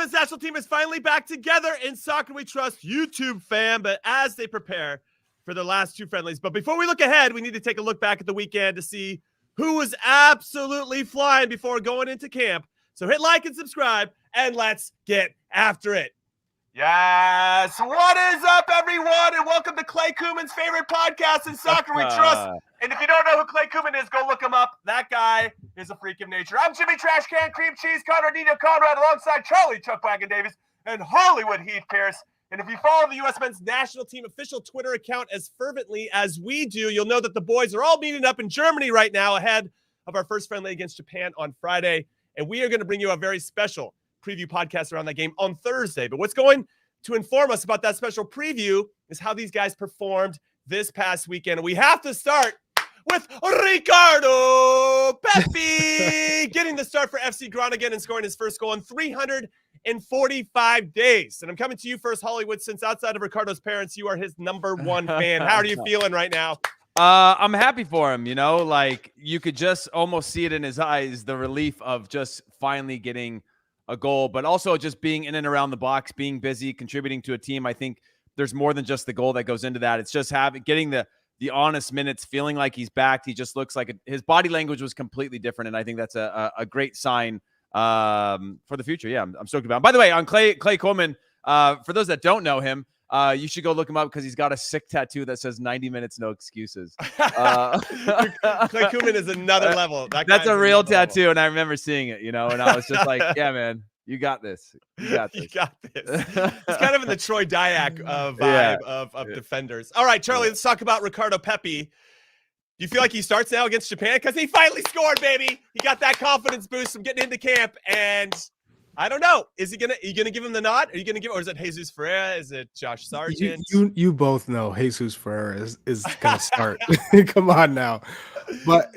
men's national team is finally back together in Soccer We Trust YouTube fam, but as they prepare for their last two friendlies. But before we look ahead, we need to take a look back at the weekend to see who was absolutely flying before going into camp. So hit like and subscribe, and let's get after it. Yes, what is up, everyone, and welcome to Clay Kuman's favorite podcast in Soccer We Trust. And if you don't know who Clay Kuman is, go look him up. That guy is a freak of nature. I'm Jimmy Trash Can Cream Cheese Conrad alongside Charlie Chuck Wagon Davies and Hollywood Heath Pearce. And if you follow the U.S. men's national team official Twitter account as fervently as we do, you'll know that the boys are all meeting up in Germany right now ahead of our first friendly against Japan on Friday. And we are going to bring you a very special preview podcast around that game on Thursday. But what's going to inform us about that special preview is how these guys performed this past weekend. And we have to start with Ricardo Pepi getting the start for FC Groningen and scoring his first goal in 345 days. And I'm coming to you first, Hollywood, since outside of Ricardo's parents, you are his #1 fan. How are you feeling right now? I'm happy for him, you know, like you could just almost see it in his eyes, the relief of just finally getting a goal, but also just being in and around the box, being busy, contributing to a team. I think there's more than just the goal that goes into that. It's just getting the honest minutes, feeling like he's back. He just looks like his body language was completely different. And I think that's a great sign for the future. Yeah, I'm stoked about him. By the way, on Clay Coleman, for those that don't know him, you should go look him up because he's got a sick tattoo that says 90 minutes, no excuses. Clay Kuman is another level. That's a real tattoo, and I remember seeing it, you know, and I was just like, yeah, man, you got this. You got this. You got this. It's kind of in the Troy Dyack vibe of defenders. All right, Charlie, let's talk about Ricardo Pepi. Do you feel like he starts now against Japan? Because he finally scored, baby. He got that confidence boost from getting into camp, and I don't know. Are you gonna give him the nod? Are you gonna or is it Jesus Ferreira? Is it Josh Sargent? You both know Jesus Ferreira is gonna start. Come on now. But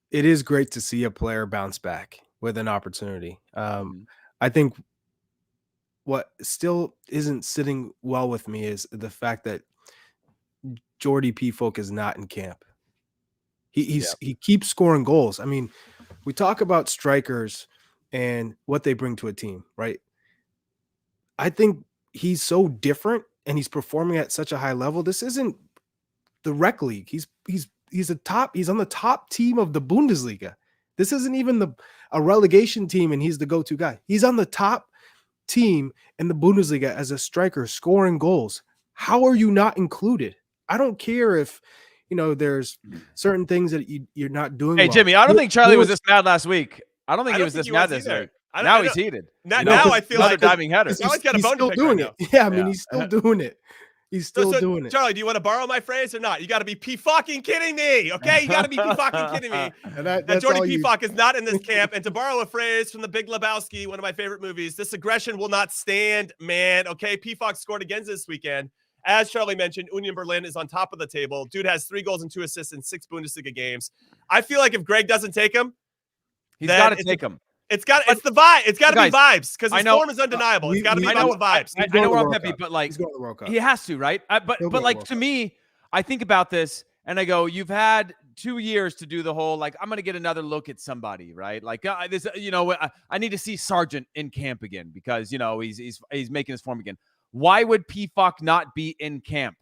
it is great to see a player bounce back with an opportunity. I think what still isn't sitting well with me is the fact that Jordy Pefok is not in camp. He keeps scoring goals. I mean, we talk about strikers and what they bring to a team, right? I think he's so different and he's performing at such a high level. This isn't the rec league. He's on the top team of the Bundesliga. This isn't even a relegation team and he's the go-to guy. He's on the top team in the Bundesliga as a striker scoring goals. How are you not included? I don't care if, you know, there's certain things that you're not doing. Hey, well. Jimmy, I don't think Charlie was this mad last week. I don't think he was this mad this week. Now he's heated. Now I feel like diving header. He's got a bone still to pick doing right it. Yeah, I mean, he's still doing it. He's still doing it. Charlie, do you want to borrow my phrase or not? You got to be P-fucking kidding me, okay? You got to be P-fucking kidding me. That Jordy Pefok is not in this camp. And to borrow a phrase from The Big Lebowski, one of my favorite movies, this aggression will not stand, man. Okay, Pefok scored again this weekend. As Charlie mentioned, Union Berlin is on top of the table. Dude has 3 goals and 2 assists in 6 Bundesliga games. I feel like if Gregg doesn't take him, he's got to take him. It's the vibe. It's got to be vibes because his form is undeniable. It's got to be about the vibes. I know we're on Pepi, but like he has to, right? But like to me, I think about this and I go, you've had 2 years to do the whole like I'm gonna get another look at somebody, right? Like this, you know, I need to see Sargent in camp again because you know he's making his form again. Why would Pefok not be in camp?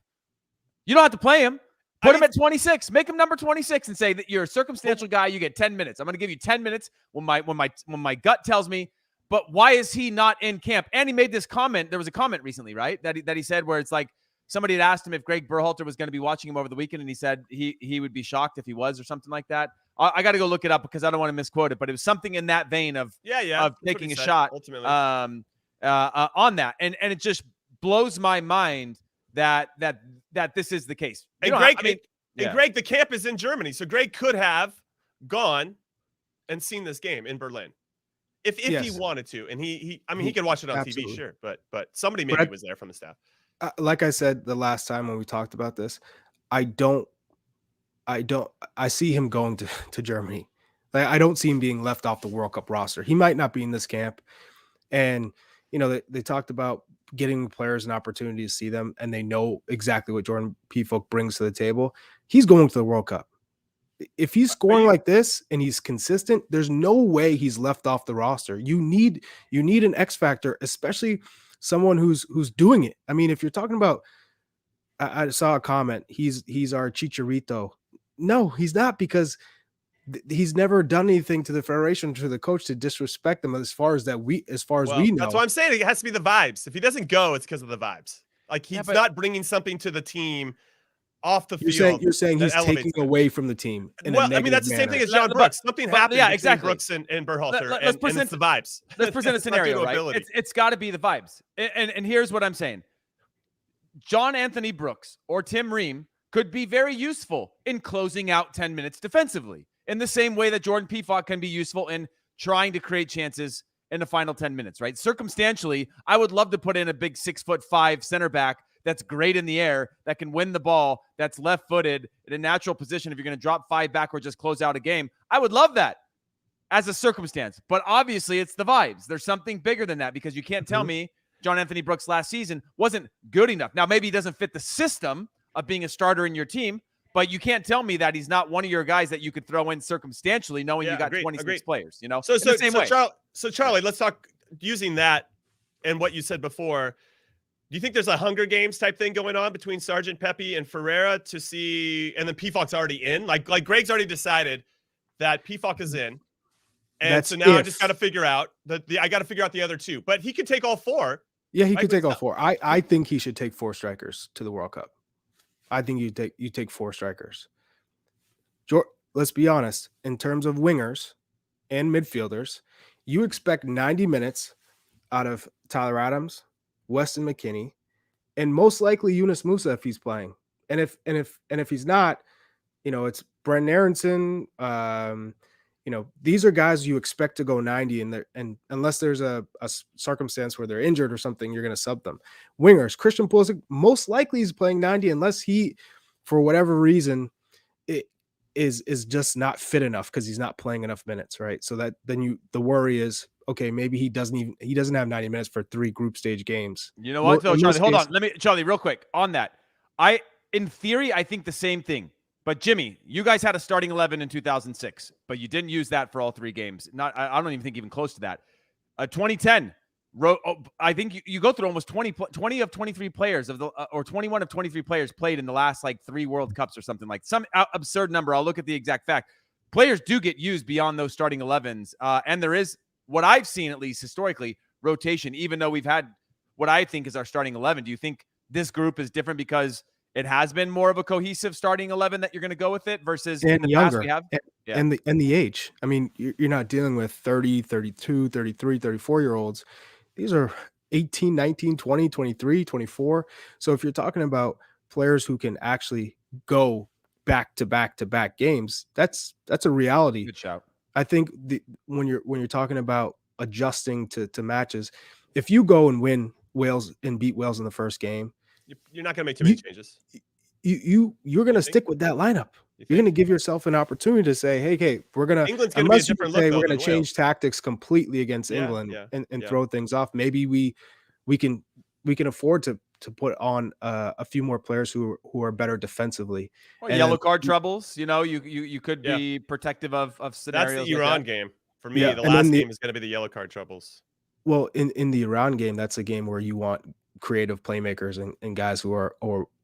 You don't have to play him. Put him at 26. Make him number 26 and say that you're a circumstantial guy. You get 10 minutes. I'm going to give you 10 minutes when my gut tells me. But why is he not in camp? And he made this comment. There was a comment recently, right, that he said where it's like somebody had asked him if Gregg Berhalter was going to be watching him over the weekend, and he said he would be shocked if he was or something like that. I got to go look it up because I don't want to misquote it. But it was something in that vein of taking a shot ultimately on that, and it just blows my mind that this is the case. And Gregg, Gregg, the camp is in Germany, so Gregg could have gone and seen this game in Berlin if he wanted to. And he could watch it on TV, sure, but somebody maybe was there from the staff. Like I said the last time when we talked about this, I see him going to Germany. Like, I don't see him being left off the World Cup roster. He might not be in this camp, and you know they talked about getting players an opportunity to see them, and they know exactly what Jordan Pefok brings to the table. He's going to the World Cup. If he's scoring like this and he's consistent, there's no way he's left off the roster. You need an X factor, especially someone who's doing it. I mean, if you're talking about, I saw a comment, he's our Chicharito. No, he's not, because he's never done anything to the federation, to the coach, to disrespect them as far as we know. That's why I'm saying it has to be the vibes. If he doesn't go, it's because of the vibes. Like he's not bringing something to the team off the field. You're saying he's taking away from the team. Well, I mean, that's the same thing as John Brooks. Something happened between Brooks and Berhalter, and it's the vibes. Let's present a scenario, right? It's got to be the vibes. And here's what I'm saying. John Anthony Brooks or Tim Ream could be very useful in closing out 10 minutes defensively, in the same way that Jordan Pefok can be useful in trying to create chances in the final 10 minutes, right? Circumstantially, I would love to put in a big 6'5" center back that's great in the air, that can win the ball, that's left-footed in a natural position. If you're going to drop 5 back or just close out a game, I would love that as a circumstance. But obviously, it's the vibes. There's something bigger than that, because you can't tell me John Anthony Brooks last season wasn't good enough. Now, maybe he doesn't fit the system of being a starter in your team, but you can't tell me that he's not one of your guys that you could throw in circumstantially, knowing you got 26 players. You know, So Charlie, let's talk using that and what you said before. Do you think there's a Hunger Games type thing going on between Sergeant Pepi and Ferreira to see, and then Pefok's already in? Like Gregg's already decided that Pefok is in, and so now I just got to figure out I got to figure out the other two. But he could take all 4. Yeah, he could take all 4. I think he should take 4 strikers to the World Cup. I think you take 4 strikers. Let's be honest. In terms of wingers and midfielders, you expect 90 minutes out of Tyler Adams, Weston McKennie, and most likely Yunus Musa if he's playing. And if he's not, it's Brendan Aronson. These are guys you expect to go 90, and unless there's a circumstance where they're injured or something, you're going to sub them. Wingers, Christian Pulisic most likely is playing 90 unless he, for whatever reason, is just not fit enough because he's not playing enough minutes, right? So that then the worry is, okay, maybe he doesn't have 90 minutes for 3 group stage games. You know what, though, Charlie? Hold on. Charlie, real quick on that. In theory, I think the same thing. But Jimmy, you guys had a starting 11 in 2006, but you didn't use that for all 3 games. I don't even think even close to that. 2010, I think you go through almost 20 of 23 players or 21 of 23 players played in the last 3 World Cups or something, like some absurd number. I'll look at the exact fact. Players do get used beyond those starting 11s, and there is, what I've seen at least historically, rotation. Even though we've had what I think is our starting 11, do you think this group is different because it has been more of a cohesive starting 11 that you're going to go with it versus in the younger, past we have? And the age. I mean, you're not dealing with 30, 32, 33, 34-year-olds. These are 18, 19, 20, 23, 24. So if you're talking about players who can actually go back to back games, that's a reality. Good shout. I think when you're talking about adjusting to matches, if you go and win Wales and beat Wales in the first game, you're not going to make too many changes. You're going to stick with that lineup. You're going to give yourself an opportunity to say, hey, we're going to, England's going to be a different look, we're going to change tactics completely against England and throw things off. Maybe we can afford to put on a few more players who are better defensively. Well, yellow card troubles, you could be protective of scenarios. That's the Iran game for me. The last game is going to be the yellow card troubles. Well, in the Iran game, that's a game where you want creative playmakers and guys who are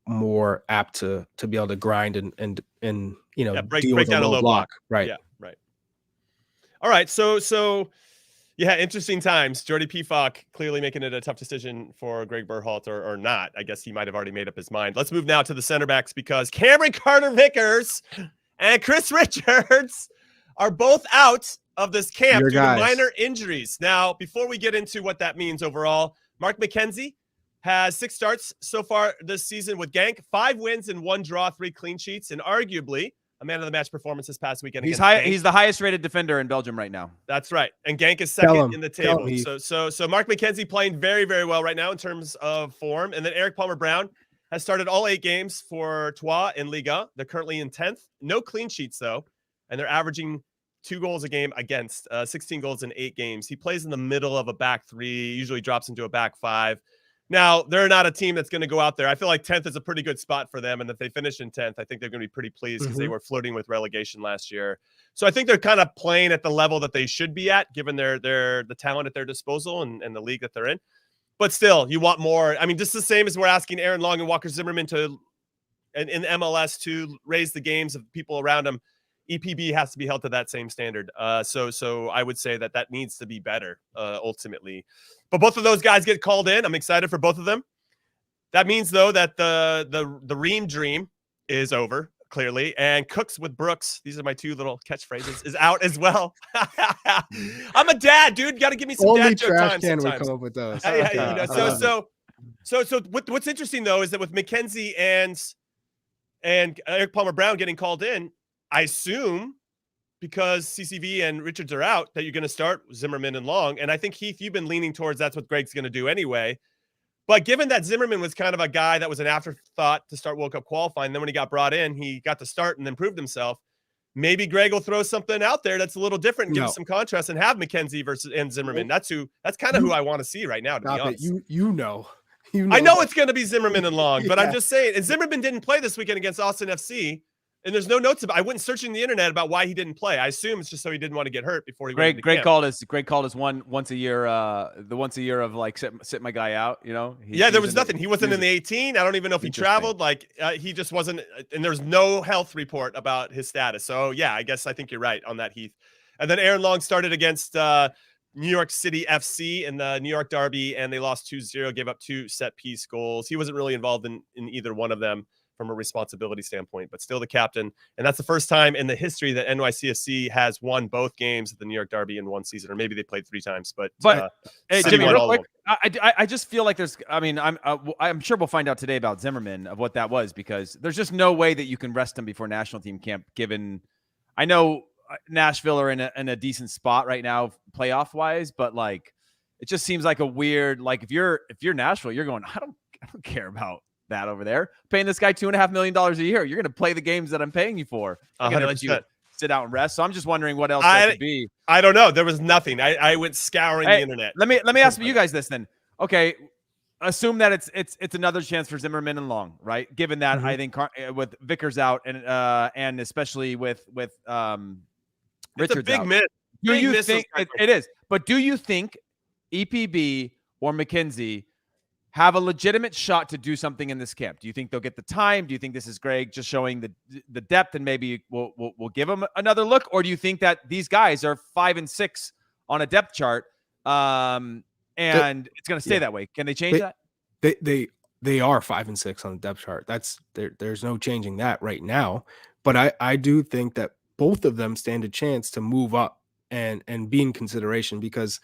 more apt to be able to grind and break down a low block. Right. Yeah. Right. All right. So yeah, interesting times. Jordy Pefok clearly making it a tough decision for Gregg Berhalter, or not. I guess he might have already made up his mind. Let's move now to the center backs, because Cameron Carter-Vickers and Chris Richards are both out of this camp due to minor injuries. Now, before we get into what that means overall, Mark McKenzie has 6 starts so far this season with Genk, 5 wins and 1 draw, 3 clean sheets, and arguably a man of the match performance this past weekend. He's the highest rated defender in Belgium right now. That's right. And Genk is second in the table. So Mark McKenzie playing very, very well right now in terms of form. And then Eric Palmer-Brown has started all 8 games for Troyes in Liga. They're currently in 10th. No clean sheets, though. And they're averaging 2 goals a game against, 16 goals in 8 games. He plays in the middle of a back 3, usually drops into a back 5. Now, they're not a team that's going to go out there. I feel like 10th is a pretty good spot for them. And if they finish in 10th, I think they're going to be pretty pleased because they were flirting with relegation last year. So I think they're kind of playing at the level that they should be at, given the talent at their disposal and the league that they're in. But still, you want more. I mean, just the same as we're asking Aaron Long and Walker Zimmerman to, in MLS, to raise the games of people around them. EPB has to be held to that same standard. So I would say that needs to be better ultimately. But both of those guys get called in. I'm excited for both of them. That means, though, that the Ream dream is over, clearly. And Cooks with Brooks, these are my two little catchphrases, is out as well. I'm a dad, dude. Got to give me some dad joke time sometimes. Only trash can we come up with those. So what's interesting, though, is that with McKenzie and Eric Palmer-Brown getting called in, I assume because CCV and Richards are out that you're going to start Zimmerman and Long. And I think, Heath, you've been leaning towards that's what Gregg's going to do anyway. But given that Zimmerman was kind of a guy that was an afterthought to start World Cup qualifying, then when he got brought in, he got to start and then proved himself. Maybe Gregg will throw something out there that's a little different and give us some contrast and have McKenzie and Zimmerman. That's kind of who I want to see right now, to be honest. I know it's going to be Zimmerman and Long, but I'm just saying. And Zimmerman didn't play this weekend against Austin FC. And there's no notes about. I wouldn't search in the internet about why he didn't play. I assume it's just so he didn't want to get hurt before he went. Greg called us once a year. The once a year of like sit my guy out. You know. There was nothing. He wasn't in the 18. I don't even know if he traveled. Like he just wasn't. And there's no health report about his status. So yeah, I think you're right on that, Heath. And then Aaron Long started against New York City FC in the New York Derby, and they lost 2-0. Gave up 2 set piece goals. He wasn't really involved in either one of them from a responsibility standpoint, but still the captain. And that's the first time in the history that NYCFC has won both games at the New York Derby in one season, or maybe they played 3 times. But hey, Jimmy, real quick, I just feel like there's. I mean, I'm sure we'll find out today about Zimmerman of what that was, because there's just no way that you can rest him before national team camp. Given, I know Nashville are in a decent spot right now, playoff wise, but like it just seems like a weird. Like if you're Nashville, you're going. I don't care about that over there. Paying this guy $2.5 million a year. You're going to play the games that I'm paying you for. I'm going to let you sit out and rest. So I'm just wondering what else that could be. I don't know. There was nothing. I went scouring the internet. Let me ask you guys this then. Okay, assume that it's another chance for Zimmerman and Long, right? Given that I think with Vickers out and especially with Richards it's a big out. miss. Do you think it is? But do you think EPB or McKenzie have a legitimate shot to do something in this camp? Do you think they'll get the time? Do you think this is Gregg just showing the depth and maybe we'll give them another look? Or do you think that these guys are 5 and 6 on a depth chart and it's going to stay that way? Can they change that? They are 5 and 6 on the depth chart. There's no changing that right now. But I do think that both of them stand a chance to move up and be in consideration, because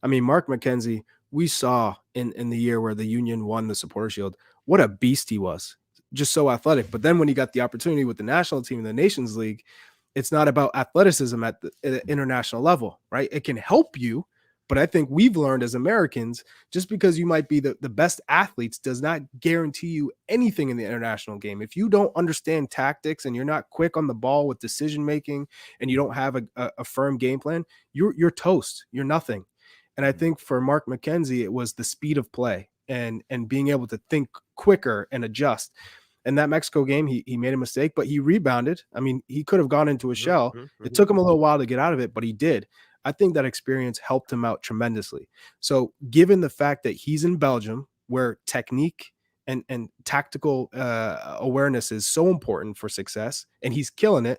I mean, Mark McKenzie, we saw in the year where the Union won the Supporter Shield, what a beast he was. Just so athletic. But then when he got the opportunity with the national team in the Nations League, it's not about athleticism at the international level, right? It can help you, but I think we've learned as Americans, just because you might be the best athletes does not guarantee you anything in the international game. If you don't understand tactics and you're not quick on the ball with decision making and you don't have a firm game plan, you're toast. You're nothing. And I think for Mark McKenzie, it was the speed of play and being able to think quicker and adjust. And that Mexico game, he made a mistake, but he rebounded. I mean, he could have gone into a shell. It took him a little while to get out of it, but he did. I think that experience helped him out tremendously. So given the fact that he's in Belgium, where technique and tactical awareness is so important for success, and he's killing it,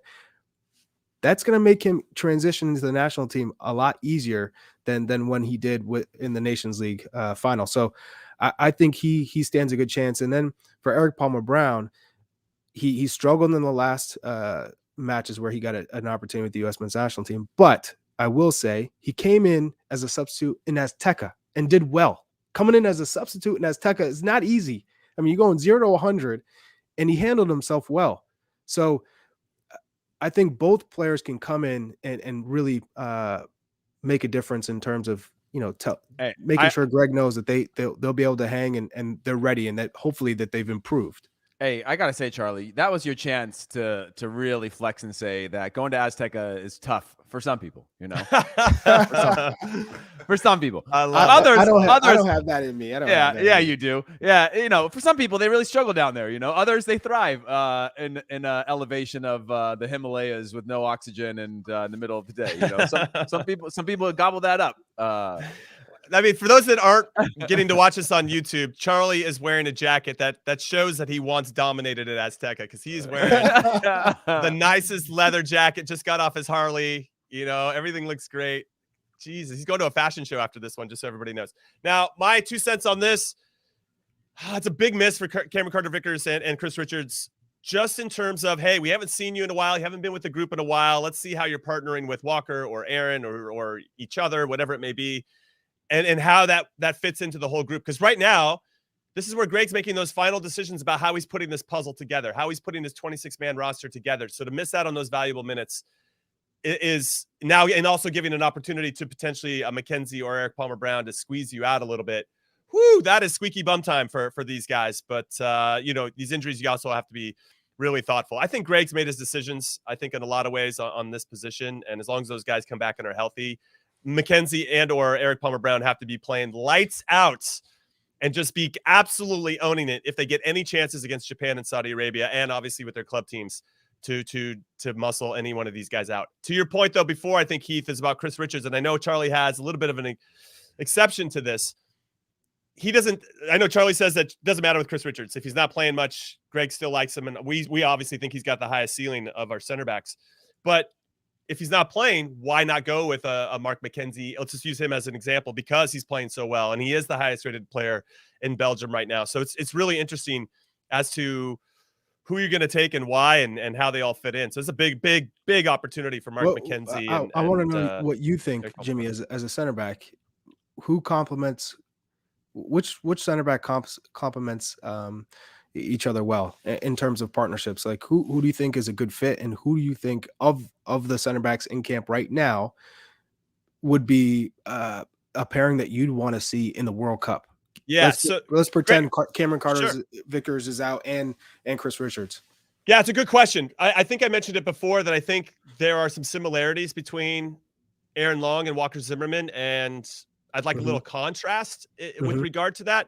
that's going to make him transition into the national team a lot easier than when he did in the Nations League final. So I think he stands a good chance. And then for Eric Palmer-Brown, he struggled in the last matches where he got an opportunity with the U.S. men's national team. But I will say he came in as a substitute in Azteca and did well. Coming in as a substitute in Azteca is not easy. I mean, you're going 0 to 100, and he handled himself well. So I think both players can come in and really make a difference in terms of, making sure Gregg knows that they'll be able to hang and they're ready, and that hopefully that they've improved. Hey, I gotta say, Charlie, that was your chance to really flex and say that going to Azteca is tough for some people, For some people. Others, I don't have that in me. You do. Yeah, for some people, they really struggle down there. Others, they thrive in elevation of the Himalayas with no oxygen and in the middle of the day. Some people gobble that up. I mean, for those that aren't getting to watch this on YouTube, Charlie is wearing a jacket that shows that he once dominated at Azteca, because he's wearing the nicest leather jacket, just got off his Harley. Everything looks great. Jesus, he's going to a fashion show after this one, just so everybody knows. Now, my 2 cents on this, it's a big miss for Cameron Carter-Vickers and Chris Richards, just in terms of, hey, we haven't seen you in a while. You haven't been with the group in a while. Let's see how you're partnering with Walker or Aaron or each other, whatever it may be. And how that fits into the whole group. Because right now, this is where Gregg's making those final decisions about how he's putting this puzzle together, how he's putting his 26-man roster together. So to miss out on those valuable minutes is now, and also giving an opportunity to potentially a McKenzie or Eric Palmer-Brown to squeeze you out a little bit. Whoo, that is squeaky bum time for these guys. But, these injuries, you also have to be really thoughtful. I think Gregg's made his decisions, I think, in a lot of ways on this position. And as long as those guys come back and are healthy, McKenzie and or Eric Palmer-Brown have to be playing lights out and just be absolutely owning it if they get any chances against Japan and Saudi Arabia, and obviously with their club teams to muscle any one of these guys out. To your point, though, before, I think, Heath, is about Chris Richards, and I know Charlie has a little bit of an exception to this. I know Charlie says that it doesn't matter with Chris Richards. If he's not playing much, Gregg still likes him, and we obviously think he's got the highest ceiling of our center backs. But if he's not playing, why not go with a Mark McKenzie? Let's just use him as an example, because he's playing so well, and he is the highest rated player in Belgium right now. So it's really interesting as to who you're going to take and why and how they all fit in. So it's a big opportunity for Mark McKenzie. I want to know what you think, Jimmy, as a center back. Who complements which center back complements each other well in terms of partnerships? Like who do you think is a good fit, and who do you think of the center backs in camp right now would be a pairing that you'd want to see in the World Cup? Yeah, let's pretend Cameron Carter-Vickers is out and Chris Richards. Yeah, it's a good question. I think I mentioned it before that I think there are some similarities between Aaron Long and Walker Zimmerman, and I'd like a little contrast with regard to that.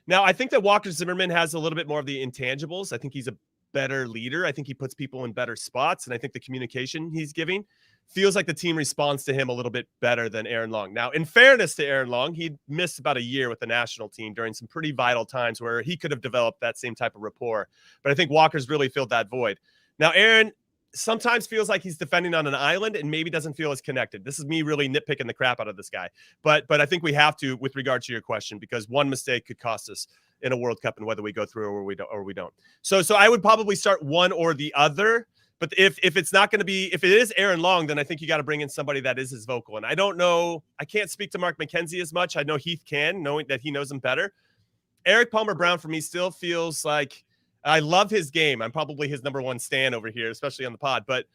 Now, I think that Walker Zimmerman has a little bit more of the intangibles. I think he's a better leader. I think he puts people in better spots, and I think the communication he's giving feels like the team responds to him a little bit better than Aaron Long. Now, in fairness to Aaron Long, he missed about a year with the national team during some pretty vital times where he could have developed that same type of rapport. But I think Walker's really filled that void. Now, Aaron sometimes feels like he's defending on an island and maybe doesn't feel as connected. This is me really nitpicking the crap out of this guy. But I think we have to, with regard to your question, because one mistake could cost us in a World Cup and whether we go through or we don't. So I would probably start one or the other. But if it's not going to be, if it is Aaron Long, then I think you got to bring in somebody that is as vocal. And I don't know, I can't speak to Mark McKenzie as much. I know Heath can, knowing that he knows him better. Eric Palmer-Brown for me still feels like, I love his game. I'm probably his number one stan over here, especially on the pod. But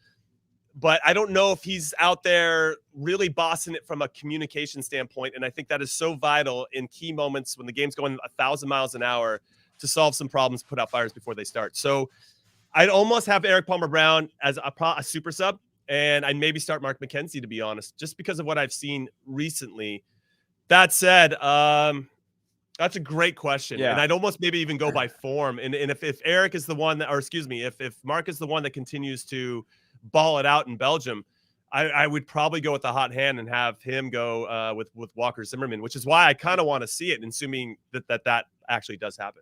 I don't know if he's out there really bossing it from a communication standpoint. And I think that is so vital in key moments when the game's going 1,000 miles an hour to solve some problems, put out fires before they start. So I'd almost have Eric Palmer-Brown as a super sub, and I'd maybe start Mark McKenzie, to be honest, just because of what I've seen recently. That said, that's a great question. Yeah. And I'd almost maybe even go by form. And if Eric is the one that, or excuse me, if Mark is the one that continues to ball it out in Belgium, I would probably go with the hot hand and have him go with Walker Zimmerman, which is why I kind of want to see it, assuming that actually does happen.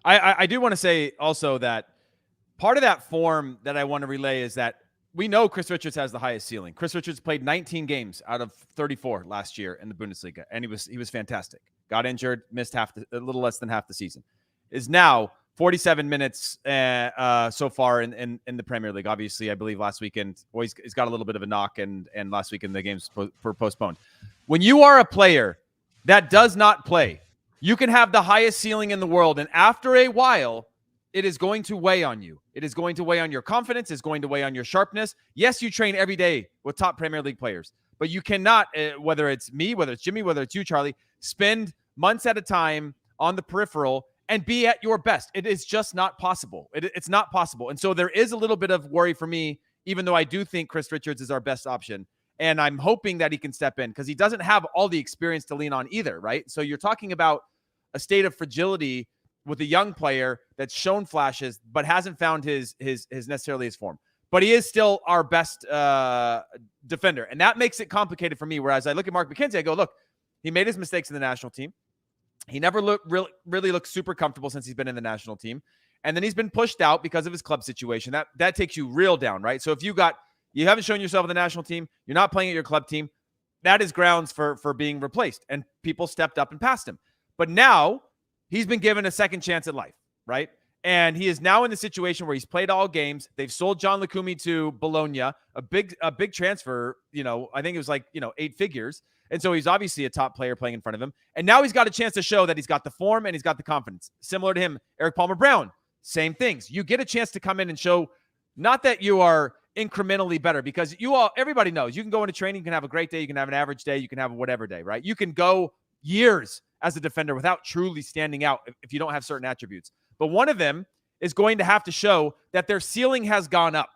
I do want to say also that part of that form that I want to relay is that we know Chris Richards has the highest ceiling. Chris Richards played 19 games out of 34 last year in the Bundesliga, and he was fantastic. Got injured, missed a little less than half the season. Is now 47 minutes so far in the Premier League. Obviously, I believe last weekend he's got a little bit of a knock, and last weekend the games were postponed. When you are a player that does not play, you can have the highest ceiling in the world, and after a while, it is going to weigh on you. It is going to weigh on your confidence. It's going to weigh on your sharpness. Yes, you train every day with top Premier League players, but you cannot, whether it's me, whether it's Jimmy, whether it's you, Charlie, spend months at a time on the peripheral and be at your best. It is just not possible. It's not possible. And so there is a little bit of worry for me, even though I do think Chris Richards is our best option. And I'm hoping that he can step in because he doesn't have all the experience to lean on either, right? So you're talking about a state of fragility with a young player that's shown flashes, but hasn't found his necessarily his form. But he is still our best defender. And that makes it complicated for me. Whereas I look at Mark McKenzie, I go, look, he made his mistakes in the national team. He never really looked super comfortable since he's been in the national team. And then he's been pushed out because of his club situation. That takes you real down, right? So if you haven't shown yourself in the national team, you're not playing at your club team, that is grounds for being replaced. And people stepped up and passed him. But now he's been given a second chance at life, right? And he is now in the situation where he's played all games. They've sold John Lukumi to Bologna, a big transfer, I think it was 8 figures. And so he's obviously a top player playing in front of him. And now he's got a chance to show that he's got the form and he's got the confidence. Similar to him, Eric Palmer-Brown, same things. You get a chance to come in and show not that you are incrementally better, because everybody knows you can go into training, you can have a great day, you can have an average day, you can have a whatever day, right? You can go years as a defender without truly standing out if you don't have certain attributes. But one of them is going to have to show that their ceiling has gone up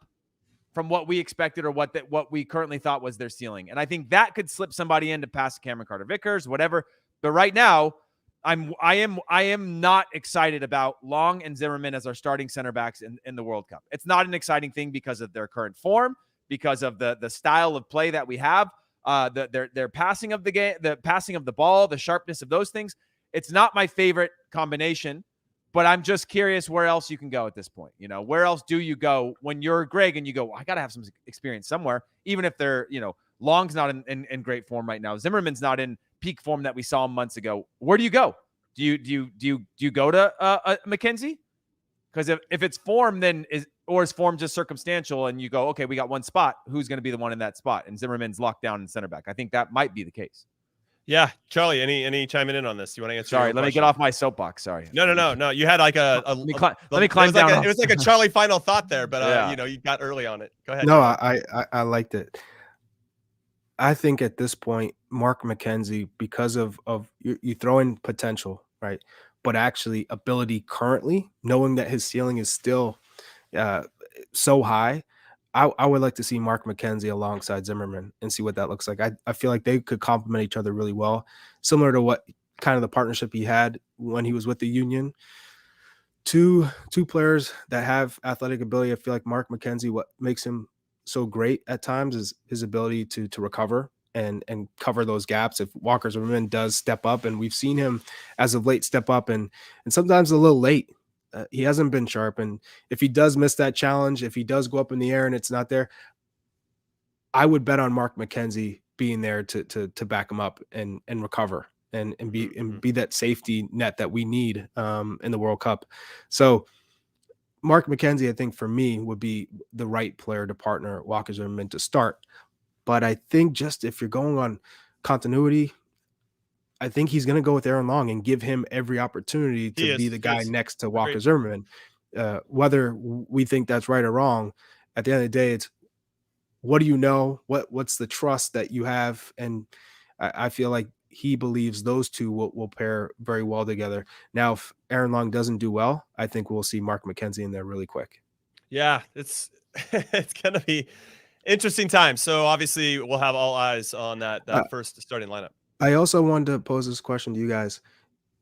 from what we expected or what we currently thought was their ceiling. And I think that could slip somebody into past Cameron Carter-Vickers, whatever. But right now, I am not excited about Long and Zimmerman as our starting center backs in the World Cup. It's not an exciting thing because of their current form, because of the style of play that we have, their passing of the game, the passing of the ball, the sharpness of those things. It's not my favorite combination, but I'm just curious where else you can go at this point. Where else do you go when you're Gregg and you go, well, I got to have some experience somewhere, even if they're, Long's not in great form right now. Zimmerman's not in peak form that we saw months ago. Where do you go? Do you go to McKenzie? Because if it's form, is form just circumstantial and you go, okay, we got one spot. Who's going to be the one in that spot? And Zimmerman's locked down in center back. I think that might be the case. Yeah, Charlie, any chiming in on this? You want to answer? Sorry, let me get off my soapbox. Sorry. No. You had like let me climb down. It was like a Charlie final thought there, but you got early on it. Go ahead. No, I liked it. I think at this point, Mark McKenzie, because of you throw in potential, right? But actually ability currently, knowing that his ceiling is still so high, I would like to see Mark McKenzie alongside Zimmerman and see what that looks like. I feel like they could complement each other really well, similar to what kind of the partnership he had when he was with the Union. Two players that have athletic ability. I feel like Mark McKenzie, what makes him so great at times is his ability to recover and cover those gaps if Walker Zimmerman does step up. And we've seen him as of late step up and sometimes a little late. He hasn't been sharp. And if he does miss that challenge, if he does go up in the air and it's not there, I would bet on Mark McKenzie being there to back him up and recover and be that safety net that we need in the World Cup. So Mark McKenzie, I think for me, would be the right player to partner Walker Zimmerman to start. But I think just if you're going on continuity, I think he's going to go with Aaron Long and give him every opportunity to be the guy next to Walker Zimmerman. Whether we think that's right or wrong, at the end of the day, it's what do you know? What's the trust that you have? And I feel like he believes those two will pair very well together. Now, if Aaron Long doesn't do well, I think we'll see Mark McKenzie in there really quick. Yeah, it's going to be interesting time. So obviously we'll have all eyes on that first starting lineup. I also wanted to pose this question to you guys.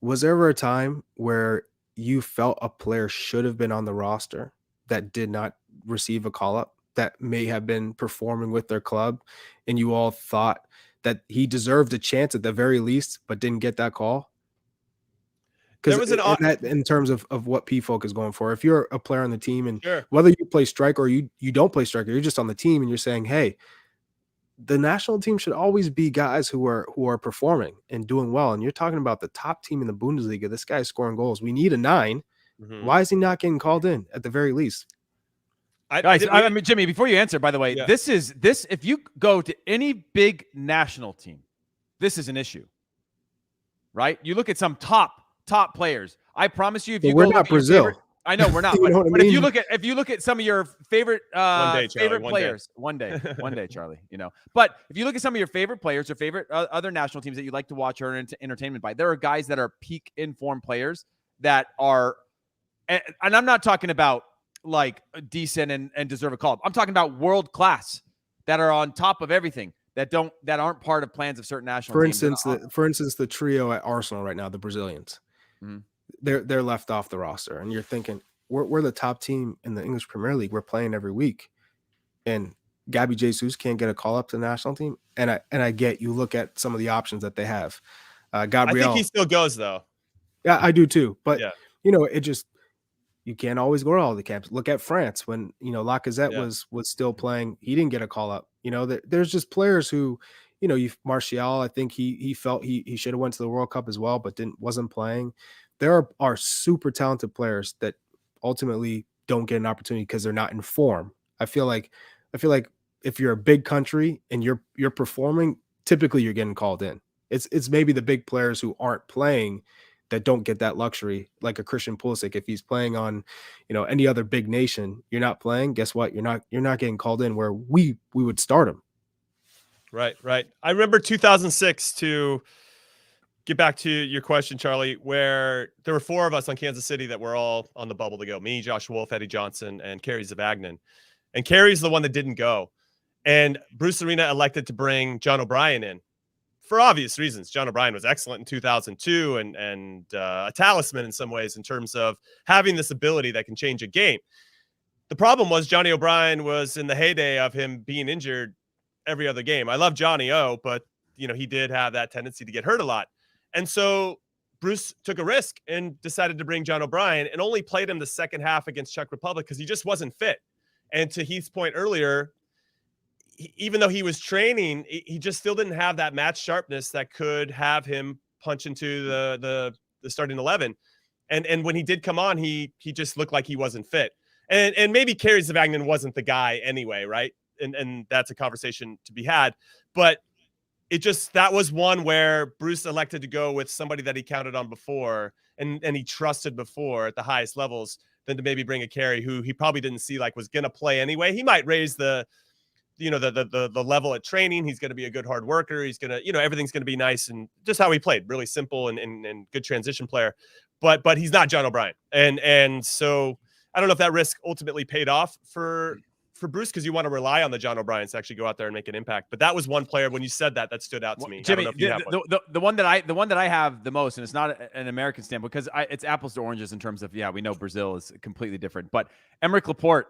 Was there ever a time where you felt a player should have been on the roster that did not receive a call-up, that may have been performing with their club, and you all thought that he deserved a chance at the very least, but didn't get that call? Because in terms of what Pefok is going for, if you're a player on the team and whether you play striker or you don't play striker, you're just on the team and you're saying, hey, the national team should always be guys who are performing and doing well. And you're talking about the top team in the Bundesliga. This guy's scoring goals. We need a 9. Mm-hmm. Why is he not getting called in at the very least? I mean, Jimmy, before you answer, by the way, this if you go to any big national team, this is an issue, right? You look at some top players. I promise you, we're not Brazil. I know we're not, but if you look at some of your favorite players, one day, Charlie, But if you look at some of your favorite players or favorite other national teams that you like to watch or entertainment by, there are guys that are peak informed players that are, and I'm not talking about like decent and deserve a call. I'm talking about world class that are on top of everything. that aren't part of plans of certain national for teams. For instance, the trio at Arsenal right now, the Brazilians, they're left off the roster, and you're thinking we're the top team in the English Premier League. We're playing every week, and Gabby Jesus can't get a call up to the national team. And I get, you look at some of the options that they have. Gabriel, I think he still goes though. Yeah, I do too. But yeah. It just, you can't always go to all the camps. Look at France when Lacazette was still playing. He didn't get a call up. There's just players who, Martial, I think he felt he should have went to the World Cup as well, but wasn't playing. There are super talented players that ultimately don't get an opportunity because they're not in form. I feel like if you're a big country and you're performing, typically you're getting called in. It's maybe the big players who aren't playing that don't get that luxury, like a Christian Pulisic. If he's playing on, any other big nation, you're not playing. Guess what? You're not getting called in where we would start him. Right. I remember 2006, to get back to your question, Charlie, where there were 4 of us on Kansas City that were all on the bubble to go. Me, Josh Wolf, Eddie Johnson, and Kerry Zavagnin. And Kerry's the one that didn't go. And Bruce Arena elected to bring John O'Brien in for obvious reasons. John O'Brien was excellent in 2002 and a talisman in some ways in terms of having this ability that can change a game. The problem was Johnny O'Brien was in the heyday of him being injured every other game. I love Johnny O, but he did have that tendency to get hurt a lot. And so Bruce took a risk and decided to bring John O'Brien and only played him the second half against Czech Republic because he just wasn't fit. And to Heath's point earlier, even though he was training, he just still didn't have that match sharpness that could have him punch into the starting 11. And when he did come on, he just looked like he wasn't fit. And maybe Kerry Zavagnin wasn't the guy anyway, right? And that's a conversation to be had. But that was one where Bruce elected to go with somebody that he counted on before and he trusted before at the highest levels than to maybe bring a Kerry who he probably didn't see like was going to play anyway. He might raise the level at training. He's going to be a good hard worker. He's going to, everything's going to be nice and just how he played, really simple and good transition player. But he's not John O'Brien. And so I don't know if that risk ultimately paid off for Bruce, because you want to rely on the John O'Briens to actually go out there and make an impact. But that was one player when you said that stood out to me. Jimmy, the one that I have the most, and it's not an American standpoint because it's apples to oranges in terms of, we know Brazil is completely different, but Emerick Laporte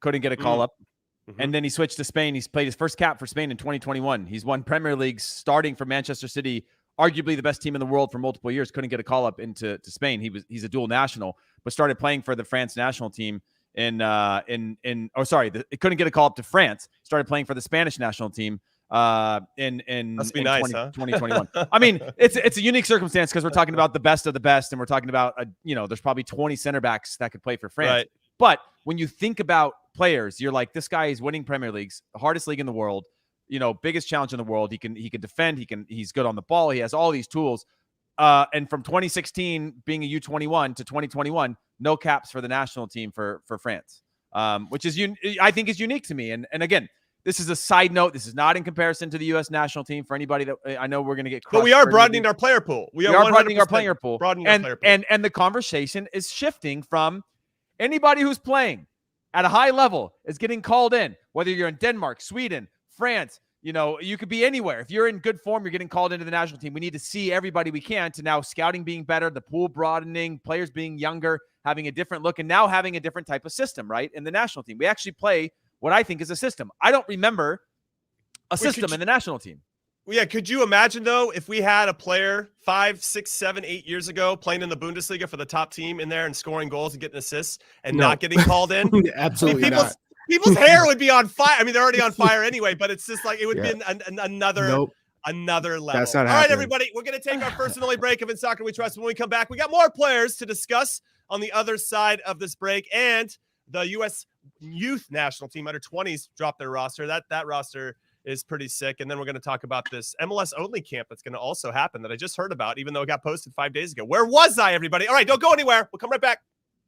couldn't get a call up. And then he switched to Spain. He's played his first cap for Spain in 2021. He's won Premier League starting for Manchester City, arguably the best team in the world for multiple years. Couldn't get a call up into Spain. He's a dual national, but started playing for the France national team it couldn't get a call up to France. Started playing for the Spanish national team in Must be nice, 2021. I mean, it's a unique circumstance because we're talking about the best of the best, and we're talking about there's probably 20 center backs that could play for France. Right. But when you think about players, you're like, this guy is winning Premier Leagues, the hardest league in the world, biggest challenge in the world. He can defend. He's good on the ball. He has all these tools. And from 2016 being a U21 to 2021, no caps for the national team for France, which is I think is unique to me. And again, this is a side note. This is not in comparison to the U.S. national team for anybody that I know we're going to get. But we are broadening our player pool. We are broadening our player pool. And the conversation is shifting from anybody who's playing at a high level is getting called in, whether you're in Denmark, Sweden, France. You could be anywhere. If you're in good form, you're getting called into the national team. We need to see everybody we can to now scouting being better, the pool broadening, players being younger, having a different look, and now having a different type of system, right? In the national team. We actually play what I think is a system. I don't remember a system in the national team. Yeah, could you imagine, though, if we had a player 5, 6, 7, 8 years ago playing in the Bundesliga for the top team in there and scoring goals and getting assists and not getting called in? Absolutely not. People's hair would be on fire. I mean, they're already on fire anyway, but it's just like it would be another level. That's not All right, everybody, we're going to take our first and only break of In Soccer We Trust. When we come back, we got more players to discuss on the other side of this break, and the U.S. youth national team under 20s dropped their roster. That roster is pretty sick. And then we're going to talk about this MLS only camp that's going to also happen that I just heard about, even though it got posted 5 days ago. Where was I, everybody? All right, don't go anywhere. We'll come right back.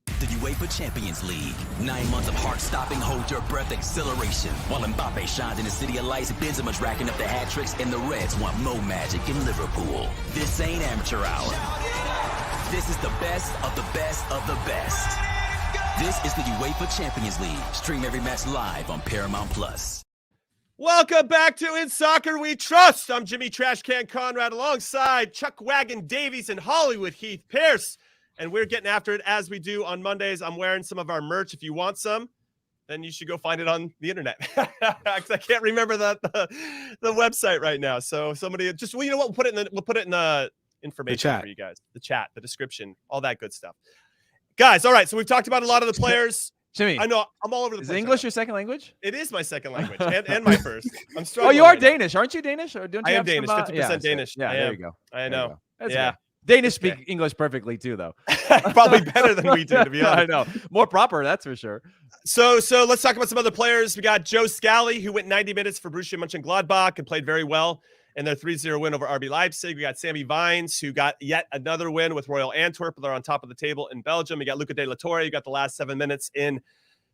The UEFA Champions League. 9 months of heart-stopping, hold-your-breath acceleration. While Mbappe shines in the city of lights, Benzema's racking up the hat tricks, and the Reds want more magic in Liverpool. This ain't amateur hour. This is the best of the best of the best. This is the UEFA Champions League. Stream every match live on Paramount+. Welcome back to In Soccer We Trust. I'm Jimmy Trashcan Conrad alongside Chuck Wagon Davies and Hollywood Heath Pearce. And we're getting after it as we do on Mondays. I'm wearing some of our merch. If you want some, then you should go find it on the internet. I can't remember the website right now. So somebody just, well, you know what? We'll put it in the information for you guys. The chat, the description, all that good stuff. Guys, all right. So we've talked about a lot of the players. Jimmy, I know I'm all over the place. Is English your second language? It is my second language and my first. I'm struggling. Oh, you are Danish, aren't you Danish? Or don't you I am Danish, 50% Danish. Yeah, there you go. I know. Yeah. Danish speak English perfectly too, though. Probably better than we do, to be honest. I know. More proper, that's for sure. So let's talk about some other players. We got Joe Scally, who went 90 minutes for Borussia Mönchengladbach and played very well in their 3-0 win over RB Leipzig. We got Sammy Vines, who got yet another win with Royal Antwerp. They're on top of the table in Belgium. We got Luca De La Torre. You got the last 7 minutes in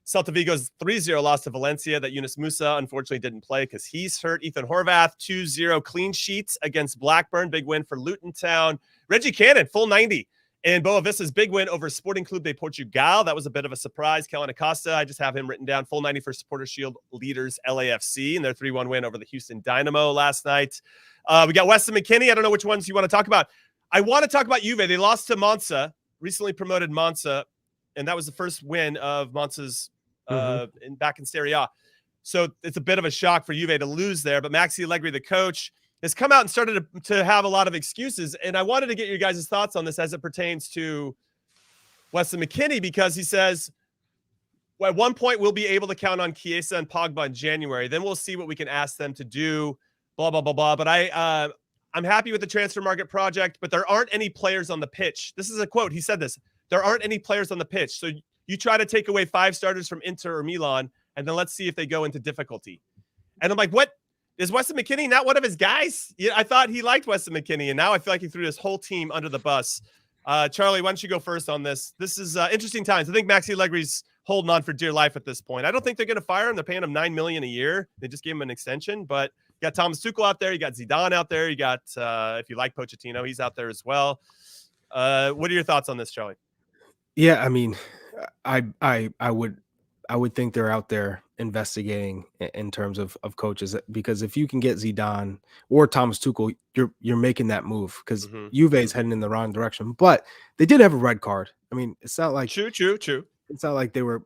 Celta Vigo's 3-0 loss to Valencia that Yunus Musa unfortunately didn't play because he's hurt. Ethan Horvath, 2-0 clean sheets against Blackburn. Big win for Luton Town. Reggie Cannon, full 90. And Boa Vista's big win over Sporting Club de Portugal. That was a bit of a surprise. Kellen Acosta, I just have him written down. Full 90 for Supporter Shield leaders LAFC in their 3-1 win over the Houston Dynamo last night. We got Weston McKennie. I don't know which ones you want to talk about. I want to talk about Juve. They lost to Monza, recently promoted Monza, and that was the first win of Monza's back in Serie A. So it's a bit of a shock for Juve to lose there. But Maxi Allegri, the coach, has come out and started to have a lot of excuses. And I wanted to get your guys' thoughts on this as it pertains to Weston McKennie, because he says, well, at one point we'll be able to count on Chiesa and Pogba in January. Then we'll see what we can ask them to do, blah, blah, blah, blah. But I'm happy with the transfer market project, but there aren't any players on the pitch. This is a quote. He said this. There aren't any players on the pitch. So you try to take away 5 starters from Inter or Milan, and then let's see if they go into difficulty. And I'm like, what? Is Weston McKennie not one of his guys? Yeah, I thought he liked Weston McKennie, and now I feel like he threw his whole team under the bus. Charlie, why don't you go first on this? This is interesting times. I think Maxi Allegri's holding on for dear life at this point. I don't think they're going to fire him. They're paying him $9 million a year. They just gave him an extension, but you got Thomas Tuchel out there. You got Zidane out there. You got, if you like Pochettino, he's out there as well. What are your thoughts on this, Charlie? Yeah, I mean, I would think they're out there investigating in terms of coaches, because if you can get Zidane or Thomas Tuchel, you're making that move, because Juve is heading in the wrong direction. But they did have a red card. I mean, it's not like true. It's not like they were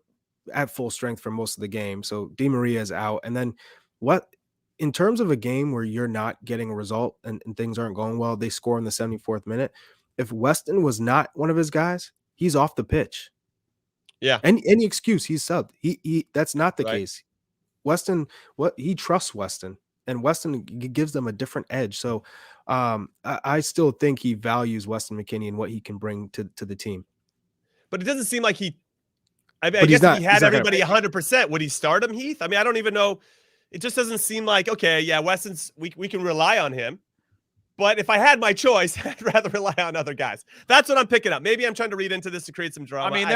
at full strength for most of the game. So Di Maria is out, and then what? In terms of a game where you're not getting a result and things aren't going well, they score in the 74th minute. If Weston was not one of his guys, he's off the pitch. Yeah. Any excuse, he's subbed. He that's not the case. Weston, he trusts Weston, and Weston gives them a different edge. So I still think he values Weston McKennie and what he can bring to the team. But it doesn't seem like I guess if he had everybody 100%, would he start him, Heath? I mean, I don't even know. It just doesn't seem like, okay, yeah, Weston's, we can rely on him. But if I had my choice, I'd rather rely on other guys. That's what I'm picking up. Maybe I'm trying to read into this to create some drama. I mean,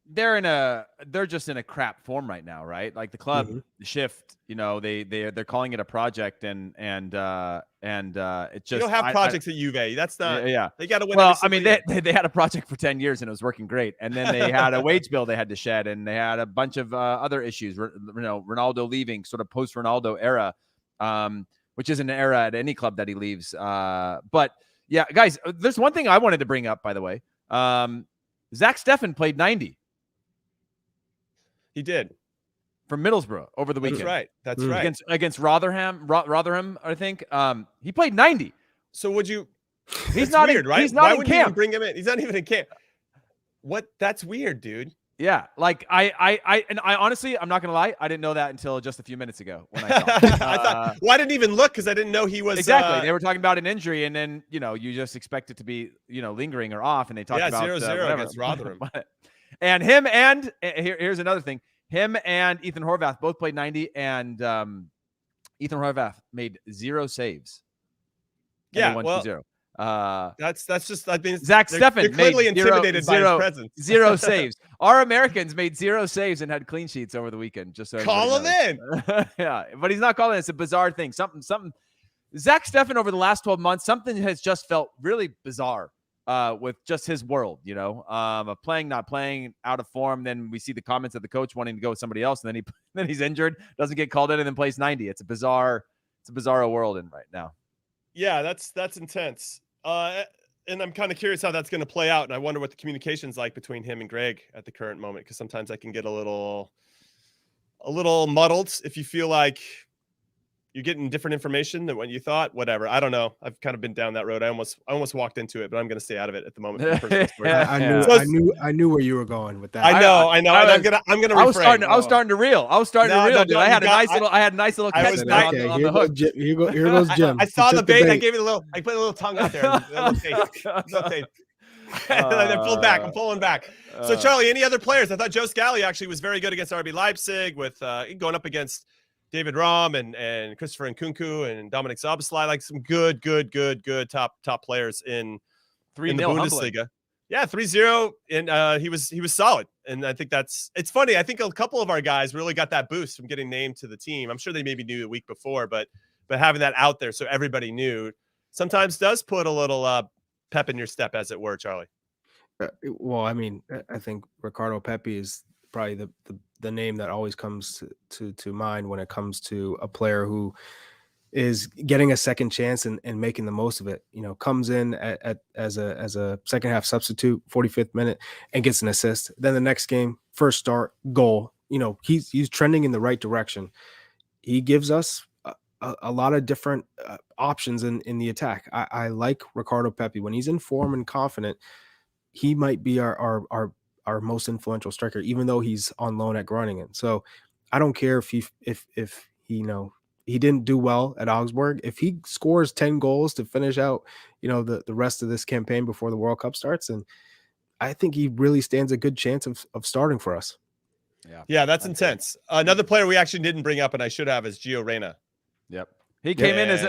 they're just in a crap form right now, right? Like the club shift, you know, they're calling it a project, and it just, you don't have projects at Juve. That's not. Yeah. They got to win. Well, I mean, they had a project for 10 years and it was working great, and then they had a wage bill they had to shed, and they had a bunch of other issues. You know, Ronaldo leaving, sort of post Ronaldo era. Which is an era at any club that he leaves. But yeah, guys, there's one thing I wanted to bring up, by the way. Zach Steffen played 90. He did. For Middlesbrough over the weekend. That's right. Against Rotherham, I think. He played 90. So would you? He's not weird, right? He's not Why in would camp. you bring him in? He's not even in camp. What? That's weird, dude. Yeah, like I honestly, I'm not gonna lie, I didn't know that until just a few minutes ago when I saw him. I thought, well, I didn't even look because I didn't know he was exactly. They were talking about an injury, and then you just expect it to be lingering or off, and they talked about 0-0 against Rotherham. And him and here's another thing: him and Ethan Horvath both played 90, and Ethan Horvath made 0 saves. Yeah, 1-0. That's just, I mean, Zach Steffen they're clearly intimidated by his presence. 0 saves. Our Americans made 0 saves and had clean sheets over the weekend. Just so call him in. Yeah, but he's not calling. It's a bizarre thing. Something. Zach Steffen over the last 12 months, something has just felt really bizarre. with just his world, of playing, not playing, out of form. Then we see the comments of the coach wanting to go with somebody else, and then he's injured, doesn't get called in, and then plays 90. It's a bizarre world in right now. Yeah, that's intense. And I'm kind of curious how that's going to play out, and I wonder what the communication's like between him and Gregg at the current moment, because sometimes I can get a little muddled if you feel like you're getting different information than what you thought. Whatever. I don't know. I've kind of been down that road. I almost walked into it, but I'm going to stay out of it at the moment. I knew where you were going with that. I know. I'm gonna. I was starting to reel. Dude. I had a nice little catch on the hook. Here goes Jim. I saw the bait. I gave it I put a little tongue out there. And then pulled back. I'm pulling back. So Charlie, any other players? I thought Joe Scally actually was very good against RB Leipzig with going up against David Raum and Christopher Nkunku and Dominic Szoboszlai, like some good top players in the Bundesliga. Yeah, 3-0, and he was solid. And I think it's funny. I think a couple of our guys really got that boost from getting named to the team. I'm sure they maybe knew the week before, but having that out there so everybody knew sometimes does put a little pep in your step, as it were, Charlie. Well, I mean, I think Ricardo Pepi is probably the name that always comes to mind when it comes to a player who is getting a second chance and making the most of it. Comes in as a second half substitute, 45th minute, and gets an assist. Then the next game, first start, goal. He's trending in the right direction. He gives us a lot of different options in the attack. I like Ricardo Pepi when he's in form and confident. He might be our most influential striker, even though he's on loan at Groningen. So I don't care if he didn't do well at Augsburg. If he scores 10 goals to finish out, the rest of this campaign before the World Cup starts, and I think he really stands a good chance of starting for us. Yeah, that's intense. Another player we actually didn't bring up, and I should have, is Gio Reyna. Yep. He came in as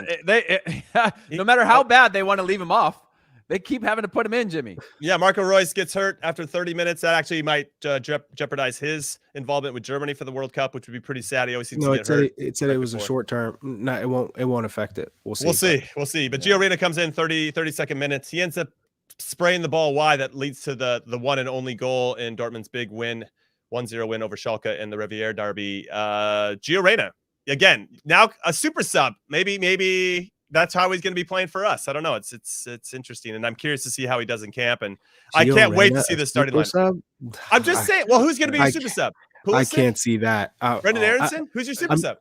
no matter how bad they want to leave him off, they keep having to put him in, Jimmy. Yeah, Marco Reus gets hurt after 30 minutes. That actually might jeopardize his involvement with Germany for the World Cup, which would be pretty sad. He always seems to get hurt. It said it was a short term. No, it won't affect it. We'll see. We'll see. But Gio Reyna comes in 32nd minutes. He ends up spraying the ball wide. That leads to the one and only goal in Dortmund's big win, 1-0 win over Schalke in the Riviera Derby. Gio Reyna, again, now a super sub. Maybe that's how he's going to be playing for us. I don't know. It's interesting, and I'm curious to see how he does in camp. And I can't wait to see the starting line. I'm just saying. Well, who's going to be your super sub? I can't see that. Brendan Aronson? Who's your super sub?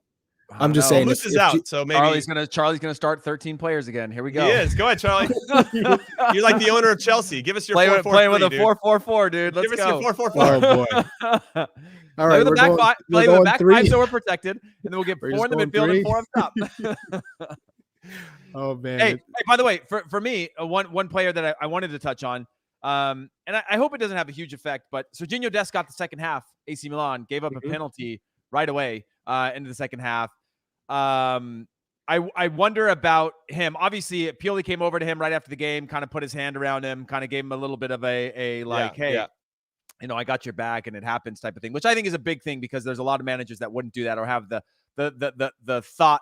I'm just saying. Moose is out, so maybe Charlie's gonna start 13 players again. Here we go. He is. Go ahead, Charlie. You're like the owner of Chelsea. Give us your playing with a 4-4-4, dude. Let's Give go. us your 4-4-4. Oh boy. All right, play with the back five so we're protected, and then we'll get 4 in the midfield and 4 up top. Oh man. Hey, by the way, for me, one player that I wanted to touch on, and I hope it doesn't have a huge effect, but Sergino Dest got the second half. AC Milan gave up a penalty right away into the second half. I wonder about him. Obviously, Pioli came over to him right after the game, kind of put his hand around him, kind of gave him a little bit of hey, I got your back and it happens type of thing, which I think is a big thing because there's a lot of managers that wouldn't do that or have the thought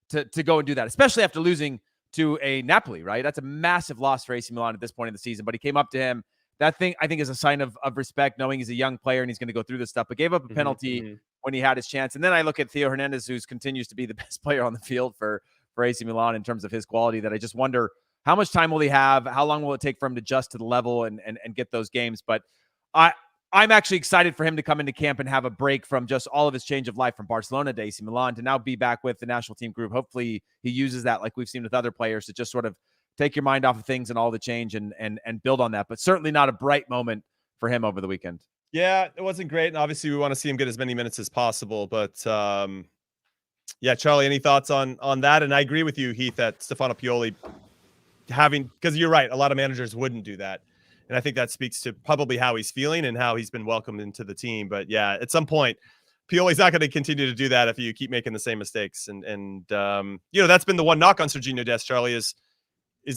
to go and do that, especially after losing to a Napoli, right? That's a massive loss for AC Milan at this point in the season, but he came up to him. That thing, I think, is a sign of respect, knowing he's a young player and he's going to go through this stuff, but gave up a penalty when he had his chance. And then I look at Theo Hernandez, who continues to be the best player on the field for AC Milan in terms of his quality, that I just wonder how much time will he have? How long will it take for him to adjust to the level and get those games? But I'm actually excited for him to come into camp and have a break from just all of his change of life from Barcelona to AC Milan to now be back with the national team group. Hopefully he uses that, like we've seen with other players, to just sort of take your mind off of things and all the change and build on that. But certainly not a bright moment for him over the weekend. Yeah, it wasn't great. And obviously we want to see him get as many minutes as possible. But yeah, Charlie, any thoughts on that? And I agree with you, Heath, that Stefano Pioli because you're right, a lot of managers wouldn't do that. And I think that speaks to probably how he's feeling and how he's been welcomed into the team. But yeah, at some point, Pioli's not going to continue to do that if you keep making the same mistakes. And that's been the one knock on Sergino Dest, Charlie, is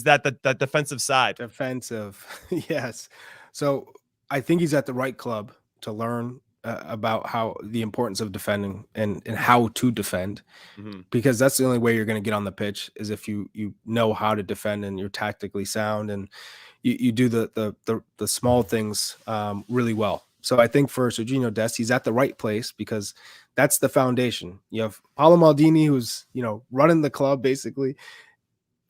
that the defensive side. Defensive, yes. So I think he's at the right club to learn about how the importance of defending and how to defend, because that's the only way you're going to get on the pitch is if you know how to defend and you're tactically sound and you do the small things really well. So I think for Sergino Dest, he's at the right place because that's the foundation. You have Paolo Maldini, who's, running the club basically.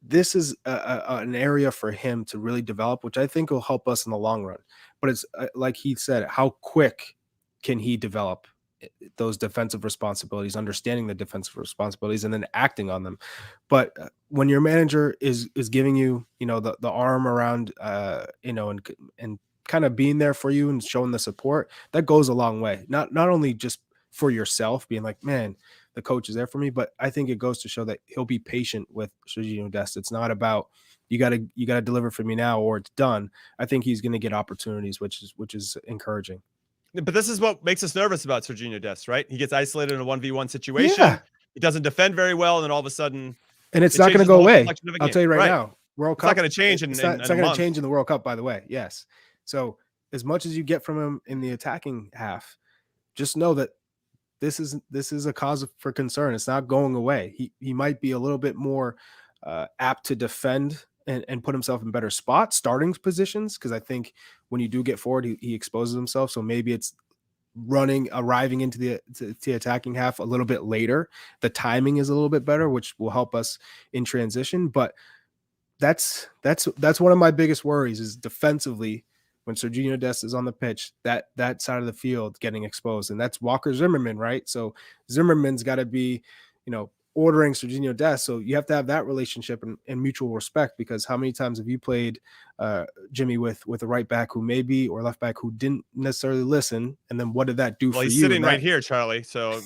This is an area for him to really develop, which I think will help us in the long run. But it's like Heath said, how quick can he develop those defensive responsibilities, understanding the defensive responsibilities, and then acting on them? But when your manager is giving you, the arm around, and kind of being there for you and showing the support, that goes a long way. Not only just for yourself being like, man, the coach is there for me, but I think it goes to show that he'll be patient with Sergino Dest. It's not about you got to deliver for me now or it's done. I think he's going to get opportunities, which is encouraging. But this is what makes us nervous about Sergino Dest, right? He gets isolated in a 1v1 situation. Yeah. He doesn't defend very well, and then all of a sudden, and it's not going to go away. I'll tell you right now, World Cup. It's not going to change. It's not going to change in the World Cup, by the way. Yes. So as much as you get from him in the attacking half, just know that this is a cause for concern. It's not going away. He might be a little bit more apt to defend and put himself in better spots, starting positions, because I think when you do get forward, he exposes himself. So maybe it's arriving into the attacking half a little bit later. The timing is a little bit better, which will help us in transition. But that's one of my biggest worries is defensively. When Sergino Dest is on the pitch, that side of the field getting exposed, and that's Walker Zimmerman, right? So Zimmerman's got to be, ordering Sergino Dest. So you have to have that relationship and mutual respect, because how many times have you played Jimmy with a right back who maybe or left back who didn't necessarily listen, and then what did that do for you? Well, he's sitting right here, Charlie. So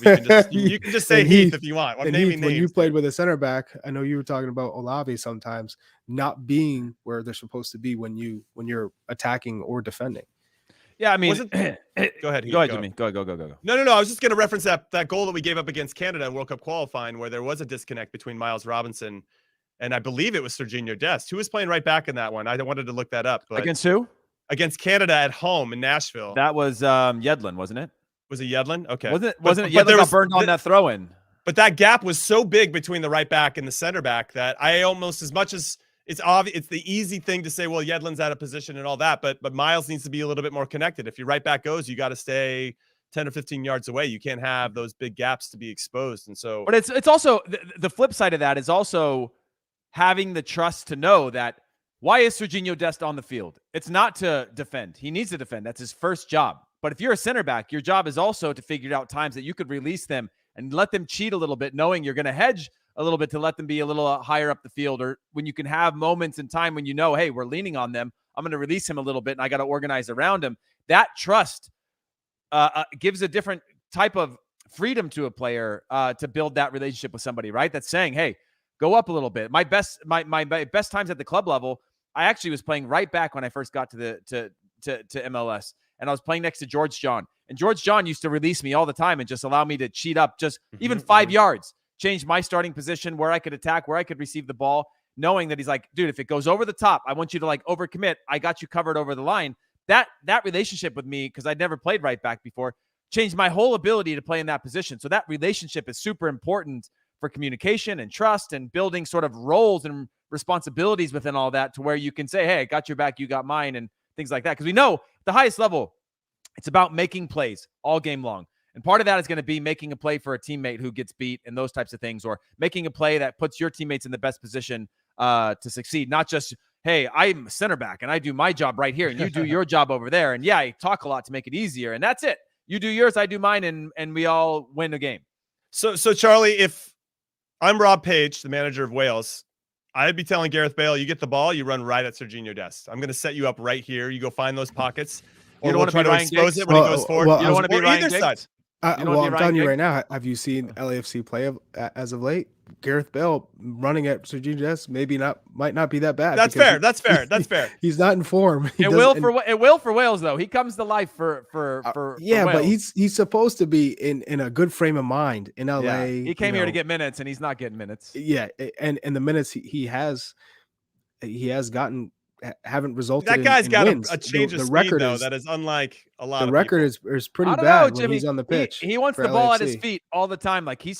you can just say Heath if you want. I'm naming names. When you played with a center back, I know you were talking about Olave sometimes not being where they're supposed to be when you're attacking or defending. Yeah, I mean, go ahead, Heath, go ahead, Jimmy. Go. No. I was just going to reference that goal that we gave up against Canada in World Cup qualifying, where there was a disconnect between Miles Robinson and I believe it was Sergino Dest. Who was playing right back in that one? I wanted to look that up. But against who? Against Canada at home in Nashville. That was Yedlin, wasn't it? Was it Yedlin? Okay. Wasn't it Yedlin got burned on that throw in? But that gap was so big between the right back and the center back that I almost, as much as it's obvious, it's the easy thing to say, well, Yedlin's out of position and all that, but Miles needs to be a little bit more connected. If your right back goes, you got to stay 10 or 15 yards away. You can't have those big gaps to be exposed. And so, but it's also the flip side of that is also having the trust to know that why is Sergino Dest on the field? It's not to defend. He needs to defend. That's his first job. But if you're a center back, your job is also to figure out times that you could release them and let them cheat a little bit, knowing you're going to hedge a little bit to let them be a little higher up the field, or when you can have moments in time when hey, we're leaning on them. I'm going to release him a little bit and I got to organize around him. That trust gives a different type of freedom to a player to build that relationship with somebody, right? That's saying, hey, go up a little bit. My best times at the club level, I actually was playing right back when I first got to MLS, and I was playing next to George John. And George John used to release me all the time and just allow me to cheat up just even 5 yards. Change my starting position, where I could attack, where I could receive the ball, knowing that he's like, dude, if it goes over the top, I want you to overcommit. I got you covered over the line. That relationship with me, because I'd never played right back before, changed my whole ability to play in that position. So that relationship is super important for communication and trust and building sort of roles and responsibilities within all that, to where you can say, hey, I got your back, you got mine, and things like that. Because we know the highest level, it's about making plays all game long. And part of that is going to be making a play for a teammate who gets beat and those types of things, or making a play that puts your teammates in the best position to succeed. Not just, hey, I'm a center back and I do my job right here and you do your job over there. And yeah, I talk a lot to make it easier. And that's it. You do yours, I do mine, and we all win the game. So Charlie, if I'm Rob Page, the manager of Wales, I'd be telling Gareth Bale, you get the ball, you run right at Sergino Dest. I'm going to set you up right here. You go find those pockets. Or you don't we'll want to be Ryan expose it when he goes forward. You don't want to be Ryan Giggs? Side. I'm telling you right now, have you seen LAFC play as of late? Gareth Bale running at Sergino Dest might not be that bad. That's fair. That's fair. He's not in form. It will for Wales though. He comes to life for yeah, for but he's supposed to be in a good frame of mind in LA. Yeah. He came here to get minutes, and he's not getting minutes. Yeah, and the minutes he has gotten haven't resulted that guy's in got wins. a change of the speed, record though, that is unlike a lot the of record people. is pretty I don't bad know, when Jimmy. he's on the pitch. He wants for the ball at LAFC. his feet all the time. Like he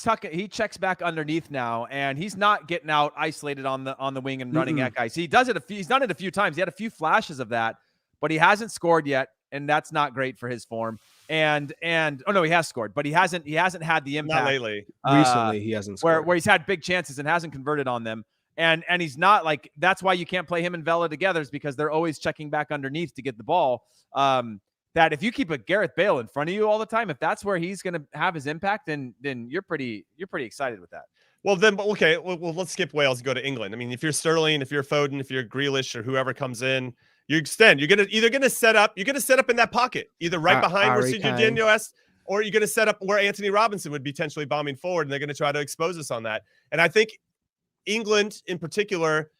checks back underneath now, and he's not getting out isolated on the wing and running at guys. He's done it a few times. He had a few flashes of that, but he hasn't scored yet, and that's not great for his form. And oh no, he has scored, but he hasn't had the impact. Not lately. Recently, he hasn't scored. Where he's had big chances and hasn't converted on them. And he's not like, that's why you can't play him and Vela together, is because they're always checking back underneath to get the ball. That if you keep a Gareth Bale in front of you all the time, if that's where he's going to have his impact, then you're pretty excited with that. Well, then, okay, well, let's skip Wales and go to England. I mean, if you're Sterling, if you're Foden, if you're Grealish or whoever comes in, you extend. You're going to set up in that pocket, either right behind where Sergio Dest, or you're going to set up where Anthony Robinson would be potentially bombing forward, and they're going to try to expose us on that. And I think England in particular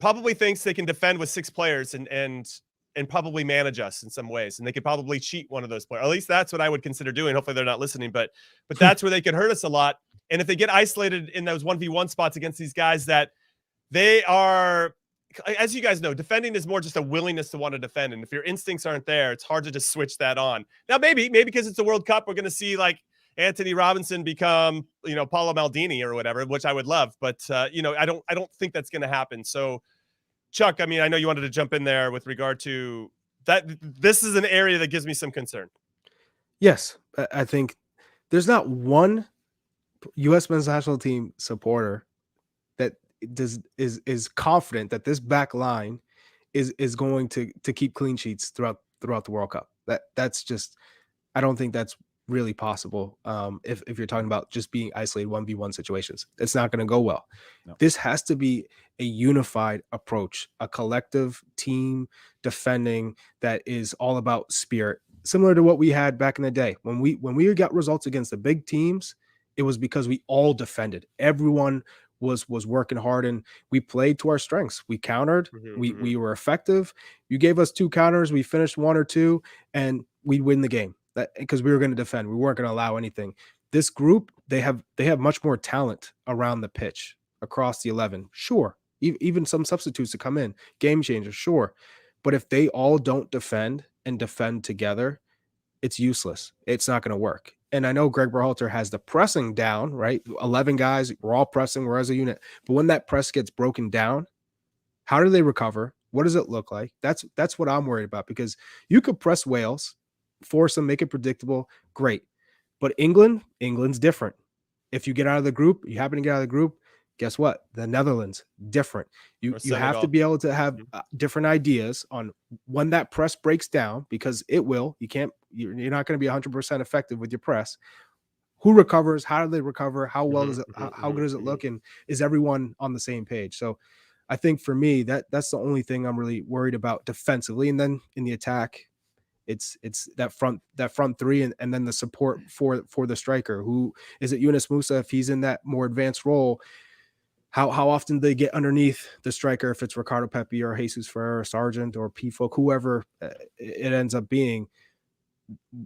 probably thinks they can defend with 6 players and probably manage us in some ways. And they could probably cheat one of those players. Or at least that's what I would consider doing. Hopefully they're not listening, but that's where they could hurt us a lot. And if they get isolated in those 1v1 spots against these guys that they are, as you guys know, defending is more just a willingness to want to defend. And if your instincts aren't there, it's hard to just switch that on. Now, maybe because it's a World Cup, we're going to see like Anthony Robinson become, Paolo Maldini or whatever, which I would love. But, I don't think that's going to happen. So, Chuck, I mean, I know you wanted to jump in there with regard to that. This is an area that gives me some concern. Yes, I think there's not one U.S. men's national team supporter that is confident that this back line is going to keep clean sheets throughout the World Cup. That's just, I don't think that's really possible. If you're talking about just being isolated 1v1 situations, it's not going to go well. No. This has to be a unified approach, a collective team defending that is all about spirit, similar to what we had back in the day. When we got results against the big teams, it was because we all defended. Everyone was working hard, and we played to our strengths. We countered. We were effective. You gave us 2 counters. We finished 1 or 2, and we'd win the game. That because we were going to defend. We weren't going to allow anything. This group, they have much more talent around the pitch across the 11. Sure. Even some substitutes to come in, game changers. Sure. But if they all don't defend and defend together, it's useless. It's not going to work. And I know Gregg Berhalter has the pressing down, right? 11 guys, we're all pressing, we're as a unit. But when that press gets broken down, how do they recover? What does it look like? That's what I'm worried about, because you could press Wales, force them, make it predictable, great. But England's different. If you get out of the group, you happen to get out of the group, guess what? The Netherlands, different. You have to be able to have different ideas on when that press breaks down, because it will. You're not going to be 100% effective with your press. Who recovers? How do they recover? How well does it? How good does it look? And is everyone on the same page? So I think for me, that's the only thing I'm really worried about defensively. And then in the attack, it's that front 3 and then the support for the striker. Who is it? Yunus Musa, if he's in that more advanced role, how often do they get underneath the striker, if it's Ricardo Pepi or Jesus Ferreira or Sargent or Pefok, whoever it ends up being.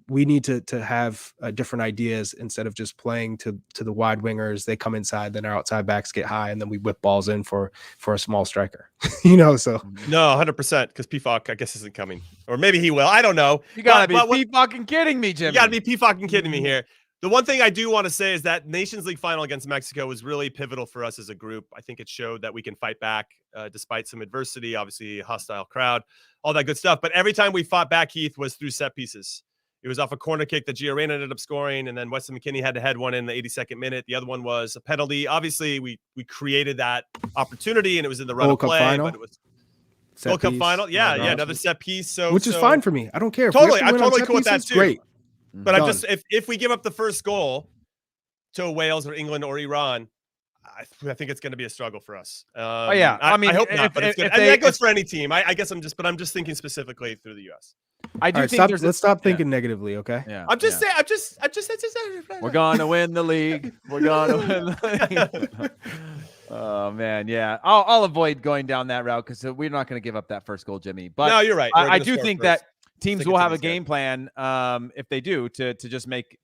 We need to have different ideas instead of just playing to the wide wingers. They come inside, then our outside backs get high, and then we whip balls in for a small striker. So no, 100%, because Pefok, I guess, isn't coming, or maybe he will. I don't know. You gotta be fucking kidding me, Jimmy. You gotta be fucking kidding me here. The one thing I do want to say is that Nations League final against Mexico was really pivotal for us as a group. I think it showed that we can fight back despite some adversity, obviously a hostile crowd, all that good stuff. But every time we fought back, Heath, was through set pieces. It was off a corner kick that Giorena ended up scoring, and then Weston McKennie had to head one in the 82nd minute. The other one was a penalty. Obviously, we created that opportunity, and it was in the run of play, but it was World Cup final. Yeah, another set piece. Which is fine for me. I don't care. Totally, I'm totally cool with that too. Great. But I'm just, if we give up the first goal to Wales or England or Iran, I think it's going to be a struggle for us. I mean, I hope not, but it's good. That goes for any team. I guess I'm just thinking specifically through the U.S. I do think let's stop thinking negatively, okay? Yeah. I'm just saying. We're going to win the league. We're going to win the league. Oh man, yeah. I'll avoid going down that route because we're not going to give up that first goal, Jimmy. But no, you're right. I do think that teams will have a game plan if they do to just make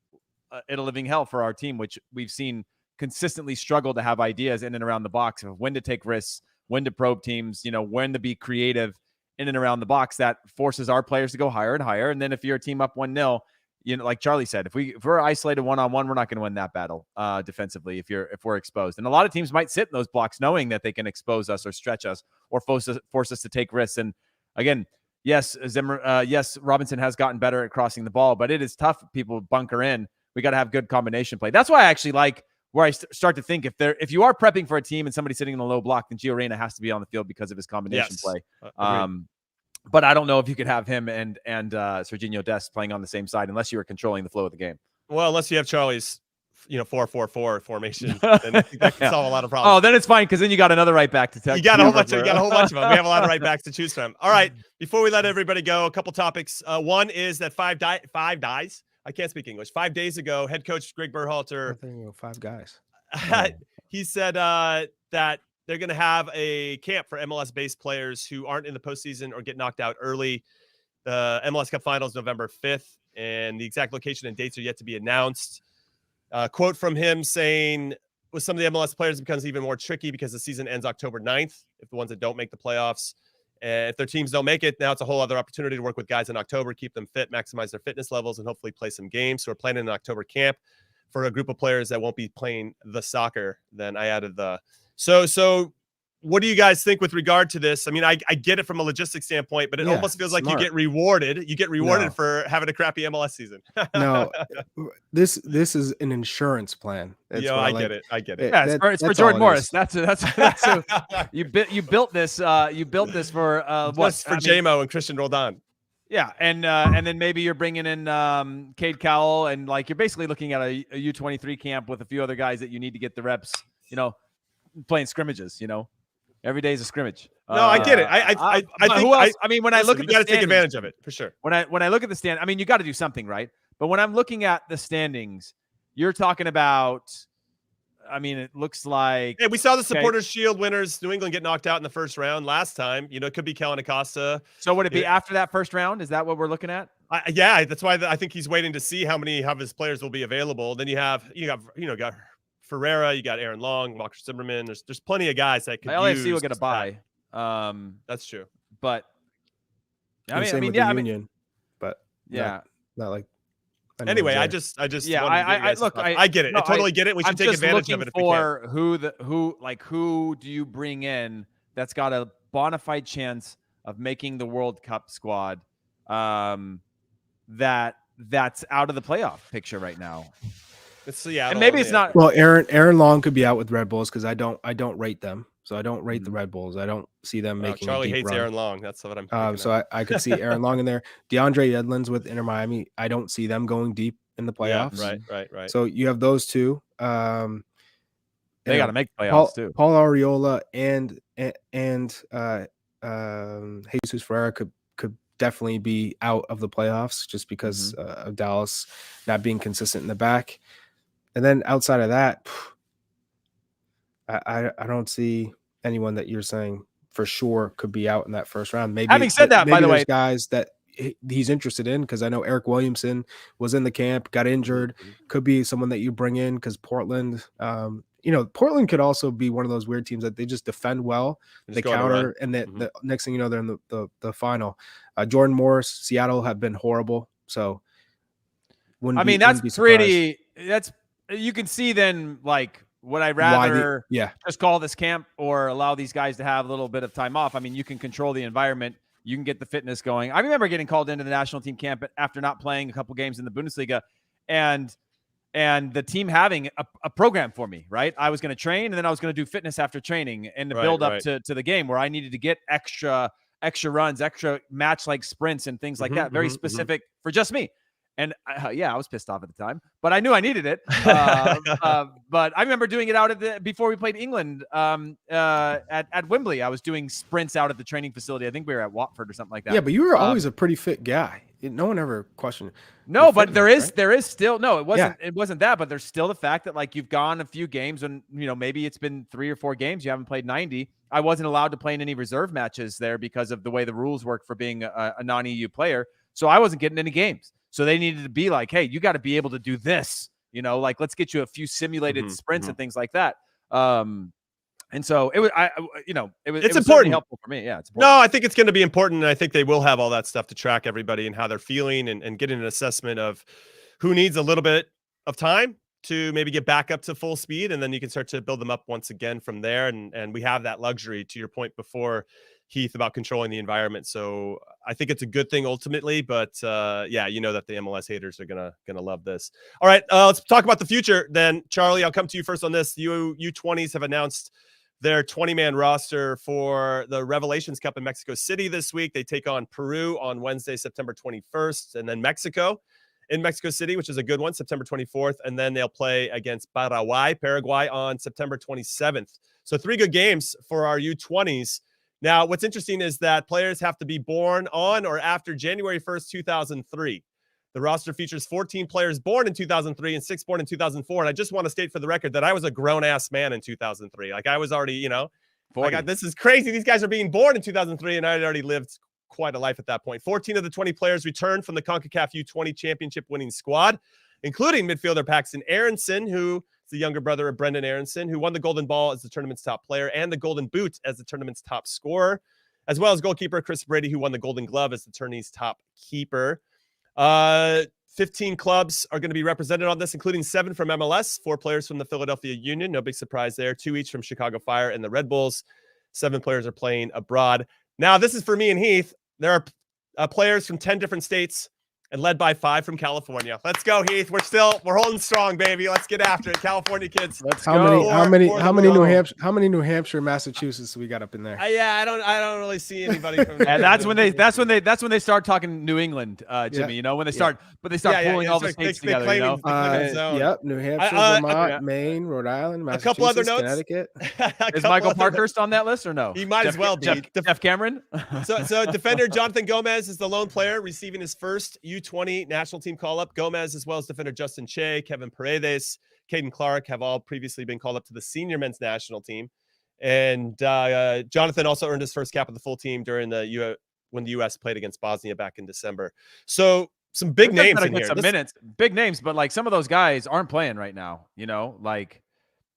it a living hell for our team, which we've seen consistently struggle to have ideas in and around the box of when to take risks, when to probe teams, when to be creative in and around the box. That forces our players to go higher and higher. And then if you're a team up 1-0, like Charlie said, if we're isolated one-on-one, we're not going to win that battle defensively if we're exposed. And a lot of teams might sit in those blocks knowing that they can expose us or stretch us or force us to take risks. And again, yes, Robinson has gotten better at crossing the ball, but it is tough. People bunker in. We got to have good combination play. That's why I actually like where I start to think if you are prepping for a team and somebody's sitting in a low block, then Gio Reyna has to be on the field because of his combination play. But I don't know if you could have him and Sergino Dest playing on the same side unless you were controlling the flow of the game. Well, unless you have Charlie's 4-4-4 formation, then I think that can solve a lot of problems. Oh, then it's fine because then you got another right back to tell. You got a whole bunch of them. We have a lot of right backs to choose from. All right, before we let everybody go, a couple topics. One is that 5 days. I can't speak English. 5 days ago, head coach Gregg Berhalter. Five guys. He said that they're going to have a camp for MLS-based players who aren't in the postseason or get knocked out early. The MLS Cup Finals, November 5th, and the exact location and dates are yet to be announced. Quote from him saying, with some of the MLS players, it becomes even more tricky because the season ends October 9th, if the ones that don't make the playoffs. If their teams don't make it, now it's a whole other opportunity to work with guys in October, keep them fit, maximize their fitness levels, and hopefully play some games. So we're planning an October camp for a group of players that won't be playing the soccer. Then I added the... So what do you guys think with regard to this? I mean, I get it from a logistics standpoint, but it almost feels like you get rewarded. You get rewarded for having a crappy MLS season. No, this is an insurance plan. I get it. Yeah, it's for Jordan Morris. That's you built this. You built this for JMO and Christian Roldan. Yeah, and then maybe you're bringing in Cade Cowell, and like you're basically looking at a U23 camp with a few other guys that you need to get the reps. Playing scrimmages, every day is a scrimmage. No, I get it. I think who else? I mean, when I look at you got to take advantage of it for sure. When I look at the stand, I mean, you got to do something, right? But when I'm looking at the standings, you're talking about. I mean, it looks like we saw the Supporters Shield winners, New England, get knocked out in the first round last time. It could be Kellen Acosta. So would it be after that first round? Is that what we're looking at? Yeah, that's why I think he's waiting to see how many of his players will be available. Then you got Ferreira, you got Aaron Long, Walker Zimmerman. There's plenty of guys that could LAFC will get a bye. That's true. But Union, but not like. Anyway, I just I get it. I totally get it. We should take advantage of it if we can. Who do you bring in that's got a bona fide chance of making the World Cup squad? That's out of the playoff picture right now. It's Seattle, and maybe it's not. Well, Aaron Long could be out with Red Bulls because I don't rate them. So I don't rate the Red Bulls. I don't see them making. Charlie a deep hates run. Aaron Long. That's what I'm. So I could see Aaron Long in there. DeAndre Edlins with Inter Miami. I don't see them going deep in the playoffs. Yeah, right. So you have those two. They got to make playoffs too. Paul Arriola and Jesus Ferreira could definitely be out of the playoffs just because of Dallas not being consistent in the back. And then outside of that, I don't see anyone that you're saying for sure could be out in that first round. Maybe having said that, by the way, guys that he's interested in, because I know Eric Williamson was in the camp, got injured, could be someone that you bring in because Portland, Portland could also be one of those weird teams that they just defend well, they counter, and the next thing you know, they're in the final. Jordan Morris, Seattle have been horrible, so you can see then, like, would I rather just call this camp or allow these guys to have a little bit of time off? I mean, you can control the environment. You can get the fitness going. I remember getting called into the national team camp after not playing a couple games in the Bundesliga and the team having a program for me, right? I was going to train and then I was going to do fitness after training and the build up to the game where I needed to get extra runs, extra match-like sprints and things like that. Very specific for just me. And I was pissed off at the time, but I knew I needed it. But I remember doing it out before we played England at Wembley. I was doing sprints out at the training facility. I think we were at Watford or something like that. Yeah, but you were always a pretty fit guy. No one ever questioned it. No, but there is still it wasn't that, but there's still the fact that like you've gone a few games and maybe it's been 3 or 4 games you haven't played 90. I wasn't allowed to play in any reserve matches there because of the way the rules work for being a non-EU player. So I wasn't getting any games. So they needed to be like, hey, you got to be able to do this, like let's get you a few simulated sprints and things like that. And And so it was, it's important. Helpful for me. Yeah, it's important. No, I think it's going to be important. And I think they will have all that stuff to track everybody and how they're feeling and getting an assessment of who needs a little bit of time to maybe get back up to full speed. And then you can start to build them up once again from there. And we have that luxury, to your point before, Heath, about controlling the environment. So I think it's a good thing ultimately, but yeah, you know that the MLS haters are gonna love this. All right, let's talk about the future then. Charlie, I'll come to you first on this. U20s have announced their 20-man roster for the Revelations Cup in Mexico City this week. They take on Peru on Wednesday, September 21st, and then Mexico in Mexico City, which is a good one, September 24th, and then they'll play against Paraguay on September 27th. So 3 good games for our U20s. Now, what's interesting is that players have to be born on or after January 1st, 2003. The roster features 14 players born in 2003 and 6 born in 2004. And I just want to state for the record that I was a grown-ass man in 2003. Like, I was already, this is crazy. These guys are being born in 2003, and I had already lived quite a life at that point. 14 of the 20 players returned from the CONCACAF U20 championship winning squad, including midfielder Paxton Aronson, who is the younger brother of Brendan Aronson, who won the Golden Ball as the tournament's top player and the Golden Boot as the tournament's top scorer, as well as goalkeeper Chris Brady, who won the Golden Glove as the tourney's top keeper. 15 clubs are going to be represented on this, including 7 from MLS, 4 players from the Philadelphia Union. No big surprise there. 2 each from Chicago Fire and the Red Bulls. 7 players are playing abroad. Now, this is for me and Heath. There are players from 10 different states and led by 5 from California. Let's go, Heath. We're holding strong, baby. Let's get after it. California kids. Let's go. How many New Hampshire, Massachusetts we got up in there? Yeah, I don't really see anybody from and that's when they start talking New England, Jimmy, when they start pulling all the states together, Yep, New Hampshire, Vermont, Maine, Rhode Island, Massachusetts, a couple other notes. Connecticut. Is Michael Parkhurst on that list or no? He might as well be. Jeff Cameron. So defender Jonathan Gomez is the lone player receiving his first U20 national team call-up. Gomez, as well as defender Justin Che, Kevin Paredes, Caden Clark, have all previously been called up to the senior men's national team. And Jonathan also earned his first cap of the full team during when the U.S. played against Bosnia back in December. So some big names in here. Some minutes, big names, but like some of those guys aren't playing right now. Like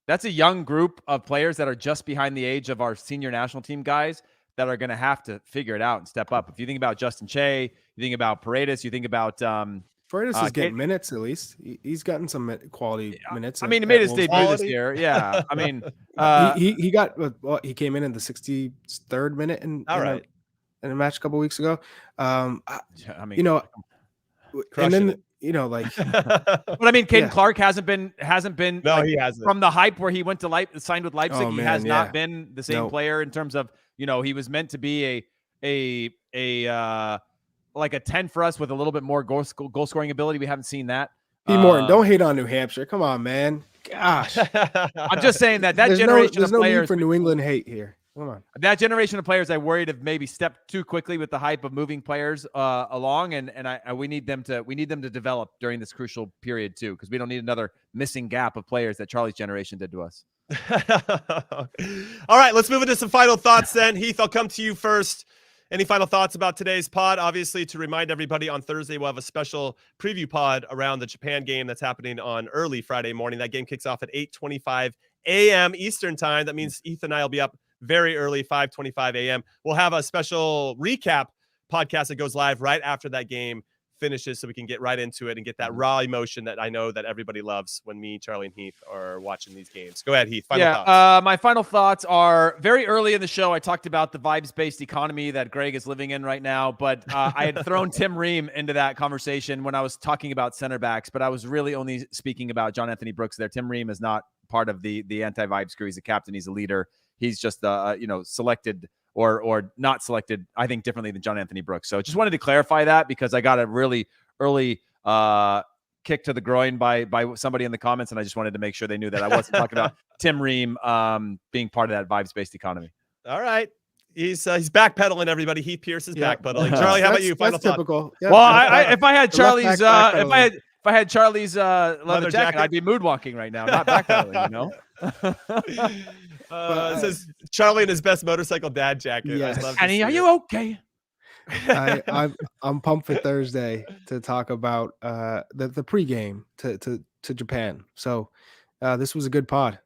that's a young group of players that are just behind the age of our senior national team guys that are going to have to figure it out and step up. If you think about Justin Che, you think about Paredes, you think about Paredes is getting minutes at least. He's gotten some quality minutes. I mean, he made his debut this year. Yeah, I mean, he came in the 63rd minute in a match a couple weeks ago. And then but I mean, Caden Clark hasn't been. No, he hasn't. From the hype where he went to signed with Leipzig. He has not been the same player in terms of he was meant to be a like a 10 for us with a little bit more goal scoring ability. We haven't seen that. P. Morton, don't hate on New Hampshire. Come on, man. Gosh, I'm just saying that generation of players. There's no need for New England hate here. Come on. That generation of players, I worried have maybe stepped too quickly with the hype of moving players along, and we need them to develop during this crucial period too, because we don't need another missing gap of players that Charlie's generation did to us. All right, let's move into some final thoughts then. Heath, I'll come to you first. Any final thoughts about today's pod? Obviously, to remind everybody, on Thursday, we'll have a special preview pod around the Japan game that's happening on early Friday morning. That game kicks off at 8:25 a.m. Eastern time. That means Heath and I will be up very early, 5:25 a.m. We'll have a special recap podcast that goes live right after that game finishes, so we can get right into it and get that raw emotion that I know that everybody loves when me, Charlie, and Heath are watching these games. Go ahead, Heath. Final thoughts. My final thoughts are very early in the show. I talked about the vibes-based economy that Gregg is living in right now, but I had thrown Tim Ream into that conversation when I was talking about center backs, but I was really only speaking about John Anthony Brooks there. Tim Ream is not part of the anti-vibes crew. He's a captain. He's a leader. He's just selected or not selected, I think, differently than John Anthony Brooks. So just wanted to clarify that because I got a really early kick to the groin by somebody in the comments, and I just wanted to make sure they knew that I wasn't talking about Tim Ream being part of that vibes-based economy. All right. He's backpedaling, everybody. Heath Pearce is backpedaling. Charlie, how about you? Final thought. Typical. Yeah, well, if I had Charlie's if I had Charlie's leather jacket, I'd be moonwalking right now, not backpedaling, It says Charlie in his best motorcycle dad jacket. Yes. Annie, are you okay? I'm pumped for Thursday to talk about the pregame to Japan. So this was a good pod.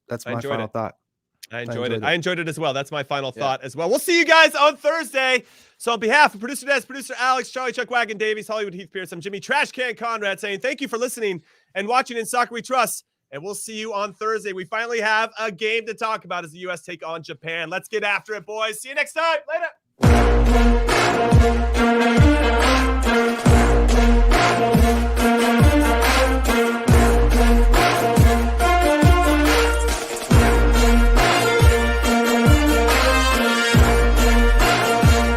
That's my final thought. I enjoyed it. I enjoyed it as well. That's my final thought as well. We'll see you guys on Thursday. So on behalf of producer Dest, producer Alex, Charlie Chuck Wagon Davies, Hollywood Heath Pearce, I'm Jimmy Trashcan Conrad saying thank you for listening and watching In Soccer We Trust. And we'll see you on Thursday. We finally have a game to talk about as the U.S. take on Japan. Let's get after it, boys. See you next time. Later.